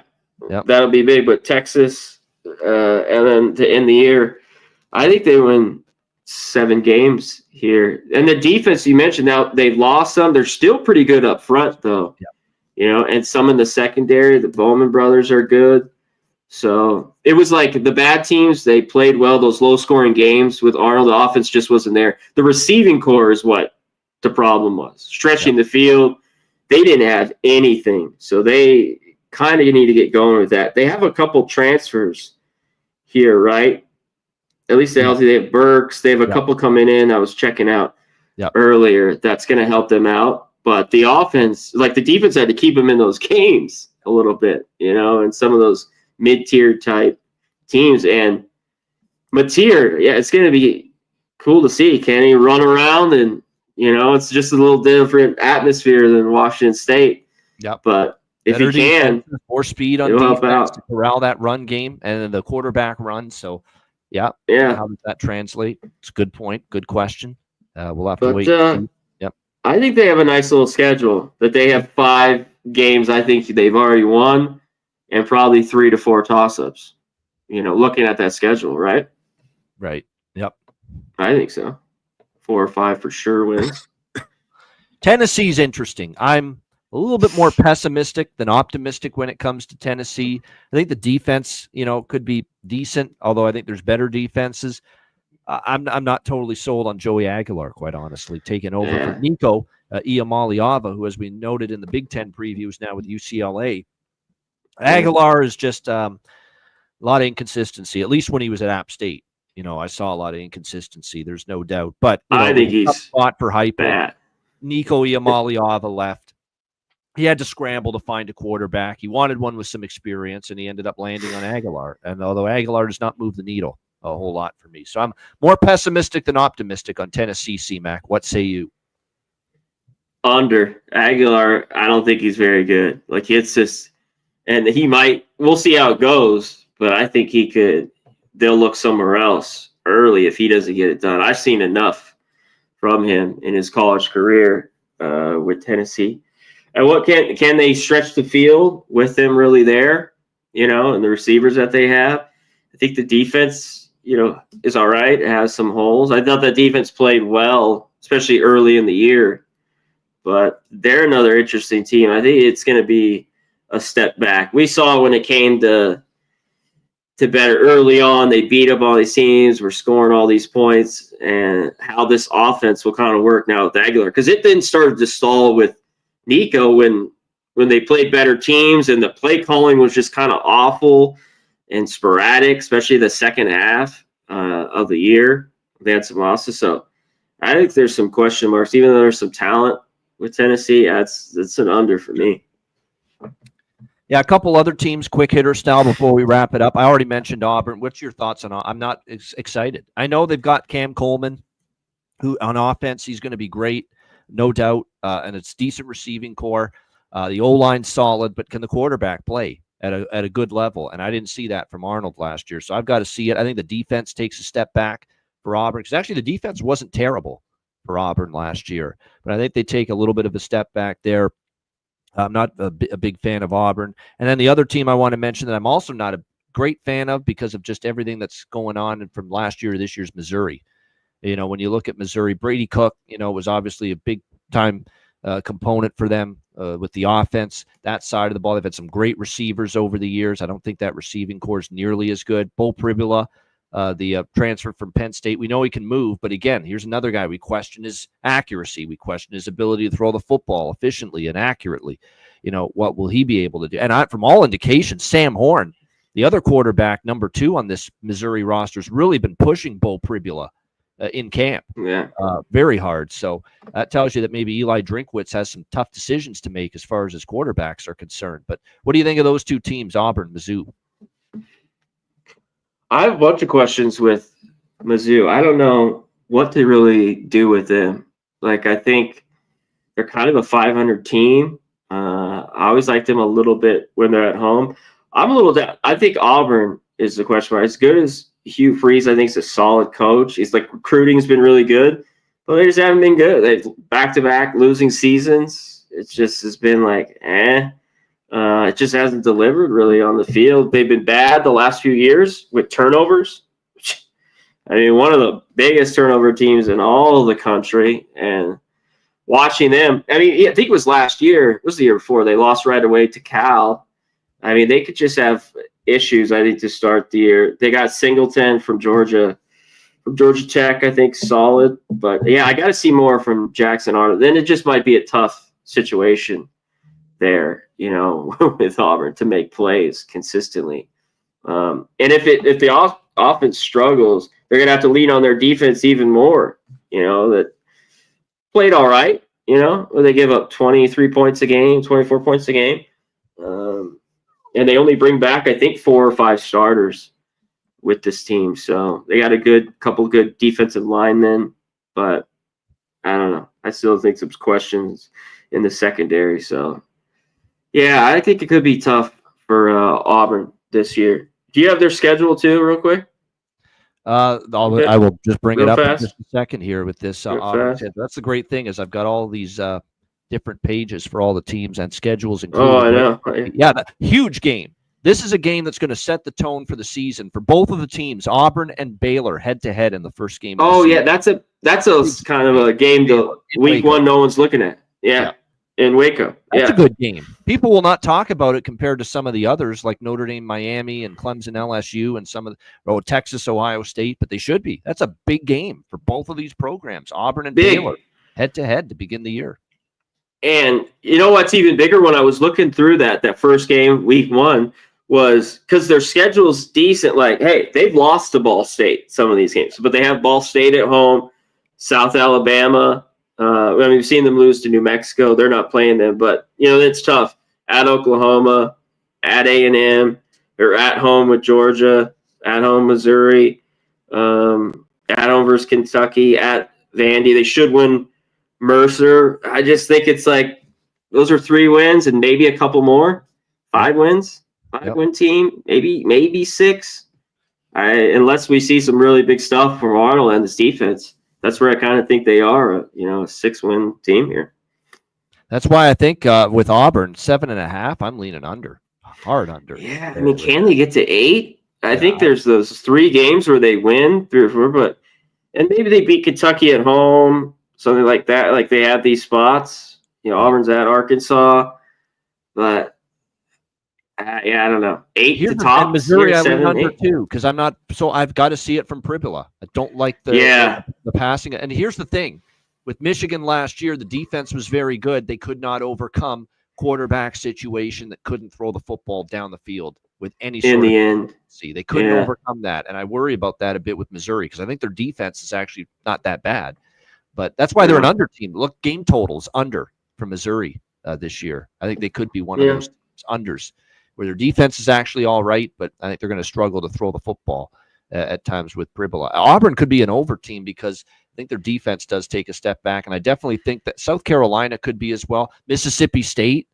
that'll be big. But Texas, and then to end the year, I think they win 7 games here. And the defense you mentioned, now they've lost some. They're still pretty good up front, though. And some in the secondary, the Bowman brothers are good. So it was like the bad teams, they played well, those low-scoring games with Arnold. The offense just wasn't there. The receiving core is what the problem was. Stretching the field, they didn't have anything. So they kind of need to get going with that. They have a couple transfers here, right? At least they're healthy. They have Burks. They have a couple coming in. I was checking out earlier. That's going to help them out. But the offense, like the defense had to keep them in those games a little bit, and some of those mid-tier type teams. And Mateer, it's going to be cool to see. Can he run around? And, it's just a little different atmosphere than Washington State. But if he can,
more speed on defense to corral that run game and then the quarterback run. So, how does that translate? It's a good point. Good question. We'll have to wait.
I think they have a nice little schedule that they have 5 games I think they've already won and probably 3 to 4 toss-ups, looking at that schedule, right?
Right. Yep.
I think so. 4 or 5 for sure wins.
Tennessee's interesting. I'm a little bit more pessimistic than optimistic when it comes to Tennessee. I think the defense, could be decent, although I think there's better defenses. I'm not totally sold on Joey Aguilar, quite honestly, taking over for Nico Iamaleava, who, as we noted in the Big Ten previews, now with UCLA. Aguilar is just a lot of inconsistency, at least when he was at App State. I saw a lot of inconsistency. There's no doubt. But
I think he's
spot for hype.
Bad.
Nico Iamaleava left. He had to scramble to find a quarterback. He wanted one with some experience, and he ended up landing on Aguilar. And although Aguilar does not move the needle a whole lot for me. So I'm more pessimistic than optimistic on Tennessee, C-Mac. What say you?
Under. Aguilar, I don't think he's very good. Like, it's just, and we'll see how it goes, but I think they'll look somewhere else early if he doesn't get it done. I've seen enough from him in his college career with Tennessee. And what can they stretch the field with them really there, and the receivers that they have? I think the defense, is all right. It has some holes. I thought the defense played well, especially early in the year. But they're another interesting team. I think it's going to be a step back. We saw when it came to to better early on. They beat up all these teams. We're scoring all these points, and how this offense will kind of work now with Aguilar, because it then started to stall with Nico when they played better teams and the play calling was just kind of awful and sporadic, especially the second half of the year. They had some losses, so I think there's some question marks, even though there's some talent with Tennessee. That's an under for me.
Yeah, a couple other teams, quick hitter style before we wrap it up. I already mentioned Auburn. What's your thoughts on? I'm not excited. I know they've got Cam Coleman, who on offense he's going to be great, no doubt, and it's decent receiving core. The O-line's solid, but can the quarterback play at a good level? And I didn't see that from Arnold last year, so I've got to see it. I think the defense takes a step back for Auburn, because actually the defense wasn't terrible for Auburn last year, but I think they take a little bit of a step back there. I'm not a big fan of Auburn. And then the other team I want to mention that I'm also not a great fan of because of just everything that's going on and from last year to this year's Missouri. You know, when you look at Missouri, Brady Cook, you know, was obviously a big time component for them with the offense. That side of the ball, they've had some great receivers over the years. I don't think that receiving core is nearly as good. Bo Pribula, the transfer from Penn State, we know he can move, but again, here's another guy. We question his accuracy. We question his ability to throw the football efficiently and accurately. You know, what will he be able to do? And from all indications, Sam Horn, the other quarterback, number 2 on this Missouri roster, has really been pushing Bo Pribula in camp very hard. So that tells you that maybe Eli Drinkwitz has some tough decisions to make as far as his quarterbacks are concerned. But what do you think of those two teams, Auburn, Mizzou?
I have a bunch of questions with Mizzou. I don't know what to really do with them. Like, I think they're kind of a 500 team. I always like them a little bit when they're at home. I'm a little down. I think Auburn is the question mark. As good as Hugh Freeze, I think, is a solid coach. He's like, recruiting has been really good, but they just haven't been good. They've back-to-back losing seasons. It just has been like, it just hasn't delivered really on the field. They've been bad the last few years with turnovers. I mean, one of the biggest turnover teams in all of the country. And watching them, I mean, I think it was last year. It was the year before. They lost right away to Cal. I mean, they could just have issues, I think, to start the year. They got Singleton from Georgia Tech, I think, solid. But, yeah, I got to see more from Jackson Arnold. Then it just might be a tough situation there, you know, with Auburn to make plays consistently. And if the offense struggles, they're going to have to lean on their defense even more, you know, that played all right, you know, where they give up 23 points a game, 24 points a game. And they only bring back, I think, 4 or 5 starters with this team. So they got a couple good defensive linemen, but I don't know. I still think some questions in the secondary. So, yeah, I think it could be tough for Auburn this year. Do you have their schedule too, real quick?
I will just bring it up
fast.
in just a second here with this. That's the great thing is I've got all these different pages for all the teams and schedules included.
Oh, I know.
Yeah, huge game. This is a game that's going to set the tone for the season for both of the teams, Auburn and Baylor, head-to-head in the first game of the season.
That's a kind of a game to week one no one's looking at. Yeah. In Waco.
That's a good game. People will not talk about it compared to some of the others like Notre Dame, Miami, and Clemson, LSU, and some of Texas, Ohio State, but they should be. That's a big game for both of these programs, Auburn and Baylor, head-to-head to begin the year.
And you know what's even bigger? When I was looking through that first game, week one, was because their schedule's decent. Like, hey, they've lost to Ball State, some of these games, but they have Ball State at home, South Alabama. I mean, we've seen them lose to New Mexico. They're not playing them, but, you know, it's tough. At Oklahoma, at A&M, they're at home with Georgia, at home Missouri, at home versus Kentucky, at Vandy. They should win Mercer. I just think it's like those are 3 wins and maybe a couple more. 5 wins, 5-win team, maybe 6. Unless we see some really big stuff from Arnold and this defense. That's where I kind of think they are, a 6-win team here.
That's why I think with Auburn, 7.5, I'm leaning under, hard under.
Yeah, I mean, can they get to 8? I think there's those 3 games where they win 3 or 4, and maybe they beat Kentucky at home, something like that. Like they have these spots. You know, Auburn's at Arkansas, but Yeah, I don't know. 8
Here's
to
the,
top.
and Missouri, I lean
7,
under
8.
too because I'm not. So I've got to see it from Pribula. I don't like the passing. And here's the thing: with Michigan last year, the defense was very good. They could not overcome quarterback situation that couldn't throw the football down the field with any sort
in the
of
end.
consistency. They couldn't overcome that, and I worry about that a bit with Missouri because I think their defense is actually not that bad. But that's why they're an under team. Look, game totals under for Missouri this year. I think they could be one of those unders where their defense is actually all right, but I think they're going to struggle to throw the football at times with Pribula. Auburn could be an over team because I think their defense does take a step back, and I definitely think that South Carolina could be as well. Mississippi State,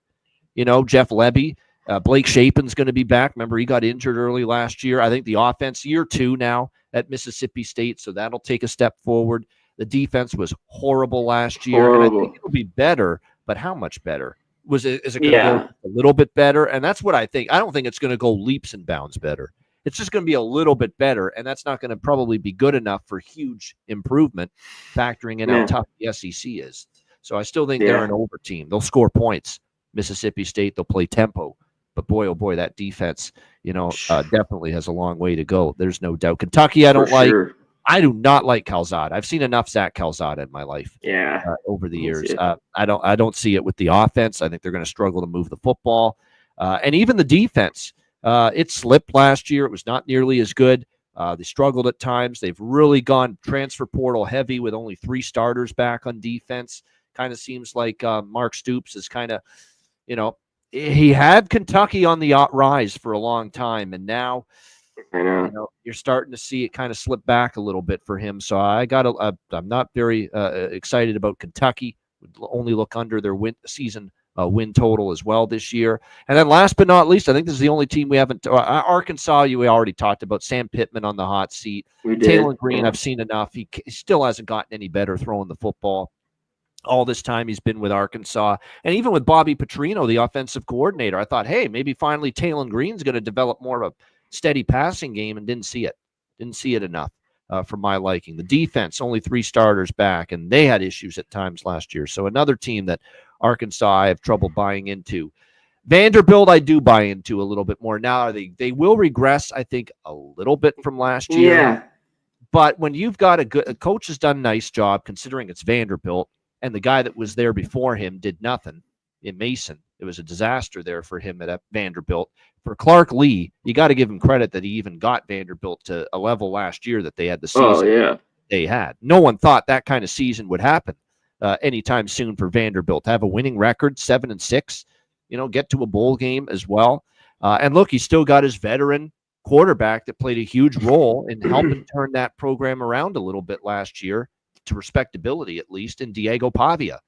Jeff Lebby. Blake Shapen's going to be back. Remember, he got injured early last year. I think the offense, year 2 now at Mississippi State, so that'll take a step forward. The defense was horrible last year, and I think it'll be better, but how much better? Is it going to go a little bit better? And that's what I think. I don't think it's going to go leaps and bounds better. It's just going to be a little bit better, and that's not going to probably be good enough for huge improvement, factoring in how tough the SEC is. So I still think they're an over team. They'll score points. Mississippi State, they'll play tempo. But boy, oh boy, that defense, definitely has a long way to go. There's no doubt. Kentucky, I don't like. Sure. I do not like Calzada. I've seen enough Zach Calzada in my life. Over the years, I don't see it with the offense. I think they're going to struggle to move the football, and even the defense. It slipped last year. It was not nearly as good. They struggled at times. They've really gone transfer portal heavy with only 3 starters back on defense. Kind of seems like Mark Stoops is kind of, he had Kentucky on the rise for a long time, and now you're starting to see it kind of slip back a little bit for him. So I'm not very excited about Kentucky. Would only look under their win total as well this year. And then last but not least, I think this is the only team we haven't. Arkansas, we already talked about. Sam Pittman on the hot seat. Taylor Green, I've seen enough. He still hasn't gotten any better throwing the football. All this time he's been with Arkansas. And even with Bobby Petrino, the offensive coordinator, I thought, hey, maybe finally Taylor Green's going to develop more of a steady passing game, and didn't see it enough for my liking. The defense, only 3 starters back, and they had issues at times last year. So another team that Arkansas I have trouble buying into. Vanderbilt I do buy into a little bit more. Now they will regress, I think, a little bit from last year.
Yeah.
But when you've got a coach has done a nice job considering it's Vanderbilt, and the guy that was there before him did nothing in Mason. It was a disaster there for him at Vanderbilt. For Clark Lee, you got to give him credit that he even got Vanderbilt to a level last year that they had the season they had. No one thought that kind of season would happen anytime soon for Vanderbilt. Have a winning record, 7-6, get to a bowl game as well. And look, he's still got his veteran quarterback that played a huge role in helping turn that program around a little bit last year to respectability, at least, in Diego Pavia.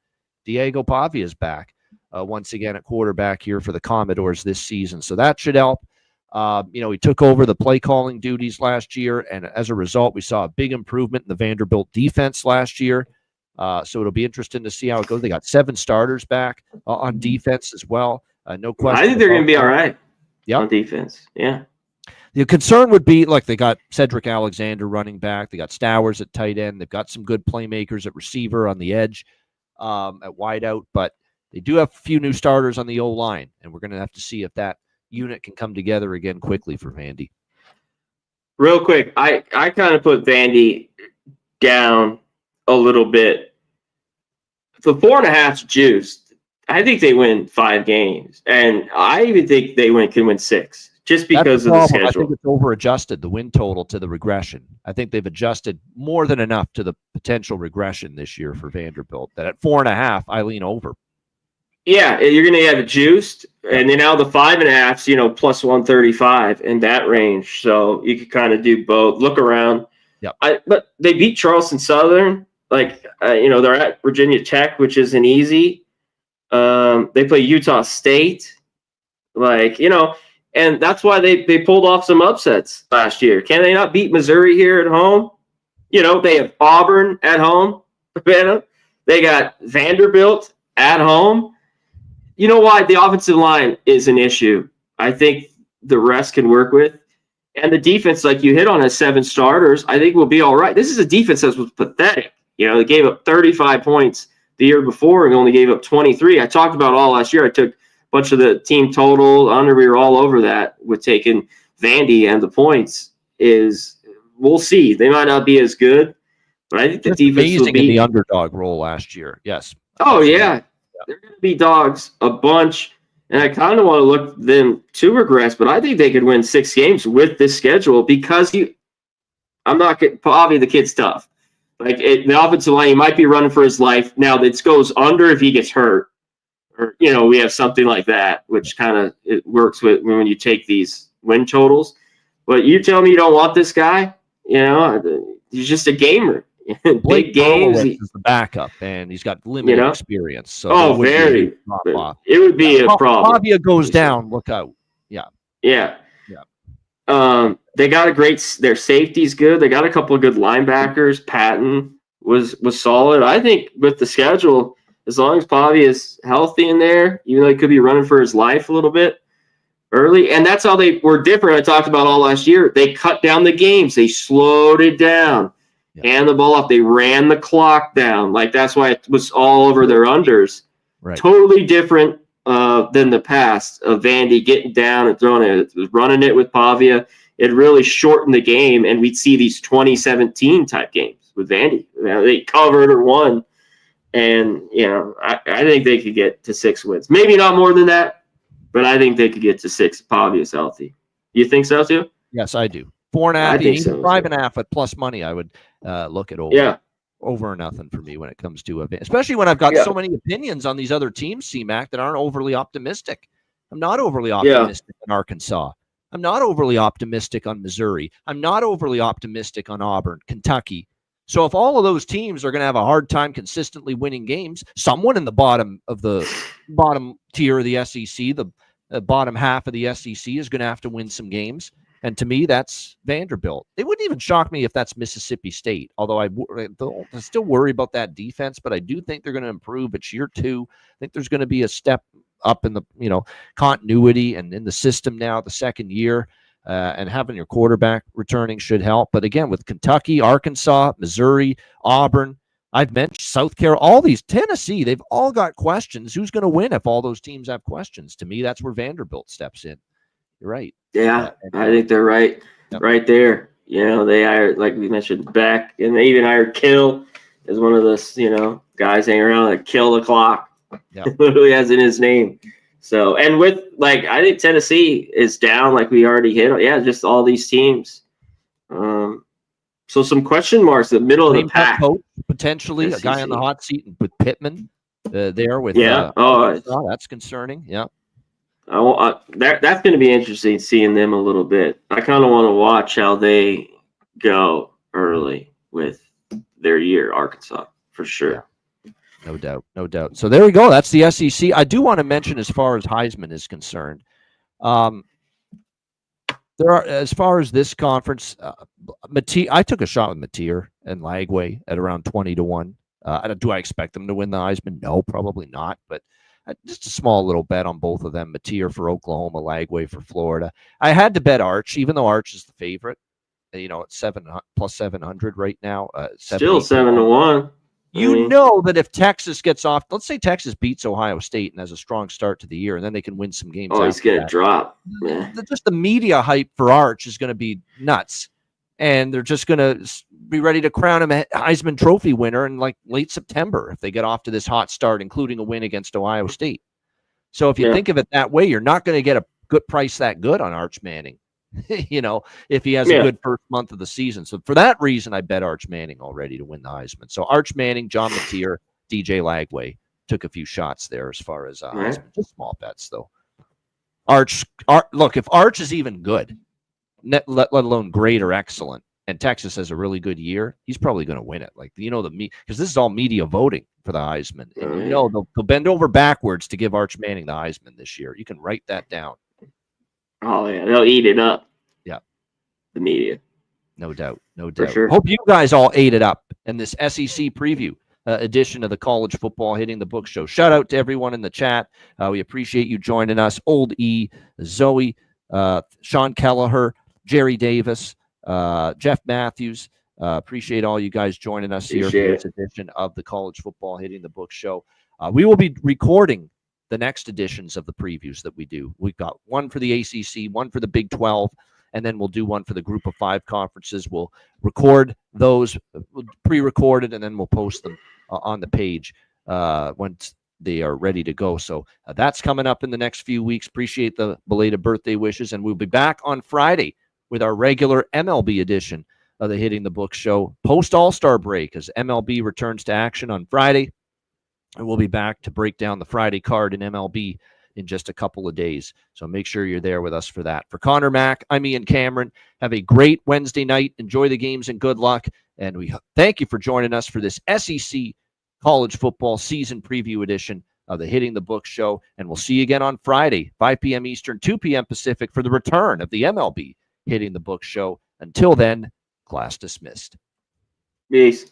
Diego Pavia is back once again at quarterback here for the Commodores this season. So that should help. He took over the play calling duties last year, and as a result, we saw a big improvement in the Vanderbilt defense last year. So it'll be interesting to see how it goes. They got 7 starters back on defense as well. No question.
I think they're going to be all right on defense. Yeah.
The concern would be, like, they got Cedric Alexander running back. They got Stowers at tight end. They've got some good playmakers at receiver on the edge, at wideout. But they do have a few new starters on the O-line, and we're going to have to see if that unit can come together again quickly for Vandy.
Real quick, I kind of put Vandy down a little bit. The 4.5's juiced. I think they win 5 games, and I even think they can win 6. Just because of the schedule.
I think it's over-adjusted, the win total, to the regression. I think they've adjusted more than enough to the potential regression this year for Vanderbilt. That at 4.5, I lean over.
Yeah, you're going to have it juiced. And then now the 5.5's, plus 135 in that range. So you could kind of do both. Look around.
Yep.
But they beat Charleston Southern. They're at Virginia Tech, which isn't easy. They play Utah State. And that's why they pulled off some upsets last year. Can they not beat Missouri here at home? They have Auburn at home. They got Vanderbilt at home. You know why? The offensive line is an issue. I think the rest can work with. And the defense, like you hit on, has 7 starters. I think will be all right. This is a defense that was pathetic. They gave up 35 points the year before and only gave up 23. I talked about all last year. I took bunch of the team total under. We were all over that with taking Vandy and the points. We'll see. They might not be as good, but I think the
Just
defense will
amazing in
be
the underdog role last year. Yes.
Oh
Absolutely.
yeah, they're going to be dogs a bunch, and I kind of want to look them to regress, but I think they could win 6 games with this schedule because I'm not getting Pavi. The kid's tough. Like the offensive line, he might be running for his life. Now this goes under if he gets hurt, or we have something like that, which kind of it works with when you take these win totals. But you tell me you don't want this guy. He's just a gamer. Big games.
Is the backup, and he's got limited experience. So
very. It would be a problem.
Pavia goes down. Look out.
Yeah. They got their safety's good. They got a couple of good linebackers. Patton was solid. I think with the schedule, as long as Pavia is healthy in there, even though he could be running for his life a little bit early. And that's how they were different. I talked about all last year. They cut down the games. They slowed it down. Hand the ball off. They ran the clock down. Like that's why it was all over their unders.
Right.
Totally different than the past of Vandy getting down and throwing it. It was running it with Pavia. It really shortened the game, and we'd see these 2017 type games with Vandy. They covered or won, and I think they could get to 6 wins. Maybe not more than that, but I think they could get to 6 if Pavia's healthy. You think so too?
Yes, I do. 4.5, even 5.5 at plus money. I would look at over.
Yeah.
Over or nothing for me when it comes to event, especially when I've got so many opinions on these other teams, CMAC, that aren't overly optimistic. I'm not overly optimistic in Arkansas. I'm not overly optimistic on Missouri. I'm not overly optimistic on Auburn, Kentucky. So if all of those teams are going to have a hard time consistently winning games, someone in the bottom tier of the SEC, the bottom half of the SEC, is going to have to win some games. And to me, that's Vanderbilt. It wouldn't even shock me if that's Mississippi State, although I still worry about that defense, but I do think they're going to improve. It's year 2. I think there's going to be a step up in the continuity and in the system now, the second year, and having your quarterback returning should help. But again, with Kentucky, Arkansas, Missouri, Auburn, I've mentioned South Carolina, all these, Tennessee, they've all got questions. Who's going to win if all those teams have questions? To me, that's where Vanderbilt steps in. You're right.
Yeah, I think they're right there. They hired, like we mentioned, Beck, and they even hired Kill as one of those, guys hanging around that kill the clock. Yeah. Literally has in his name. So, and with, I think Tennessee is down, like we already hit. Yeah, just all these teams. So some question marks in the middle of the pack.
Coach, potentially, SEC. A guy on the hot seat with Pittman there with that's concerning. Yeah.
That's going to be interesting seeing them a little bit. I kind of want to watch how they go early with their year, Arkansas, for sure.
Yeah. No doubt. So there we go. That's the SEC. I do want to mention, as far as Heisman is concerned, there are, as far as this conference, I took a shot with Mateer and Lagway at around 20-1. Do I expect them to win the Heisman? No, probably not. But just a small little bet on both of them. Mateer for Oklahoma, Lagway for Florida. I had to bet Arch, even though Arch is the favorite. It's plus 700 right now.
Still 7-1.
That if Texas gets off, let's say Texas beats Ohio State and has a strong start to the year, and then they can win some games.
Oh, he's going to drop.
Just the media hype for Arch is going to be nuts. And they're just going to be ready to crown him a Heisman Trophy winner in late September if they get off to this hot start, including a win against Ohio State. So if you think of it that way, you're not going to get a good price that good on Arch Manning, if he has a good first month of the season. So for that reason, I bet Arch Manning already to win the Heisman. So Arch Manning, John Mateer, DJ Lagway took a few shots there as far as Heisman. Just small bets, though. Look, if Arch is even good, let alone great or excellent, and Texas has a really good year, he's probably going to win it. Because this is all media voting for the Heisman. And they'll bend over backwards to give Arch Manning the Heisman this year. You can write that down.
Oh, yeah. They'll eat it up.
Yeah.
The media.
No doubt.
For sure.
Hope you guys all ate it up in this SEC preview edition of the College Football Hitting the Book Show. Shout out to everyone in the chat. We appreciate you joining us. Old E, Zoe, Sean Kelleher, Jerry Davis, Jeff Matthews. Appreciate all you guys joining us here for this edition of the College Football Hitting the Book Show. We will be recording the next editions of the previews that we do. We've got one for the ACC, one for the Big 12, and then we'll do one for the Group of 5 conferences. We'll record those pre-recorded, and then we'll post them on the page once they are ready to go. So that's coming up in the next few weeks. Appreciate the belated birthday wishes, and we'll be back on Friday with our regular MLB edition of the Hitting the Book show post All-Star break as MLB returns to action on Friday. And we'll be back to break down the Friday card in MLB in just a couple of days. So make sure you're there with us for that. For Connor Mack, I'm Ian Cameron. Have a great Wednesday night. Enjoy the games and good luck. And we thank you for joining us for this SEC College Football Season Preview edition of the Hitting the Book show. And we'll see you again on Friday, 5 p.m. Eastern, 2 p.m. Pacific, for the return of the MLB Hitting the Book show. Until then, class dismissed.
Peace.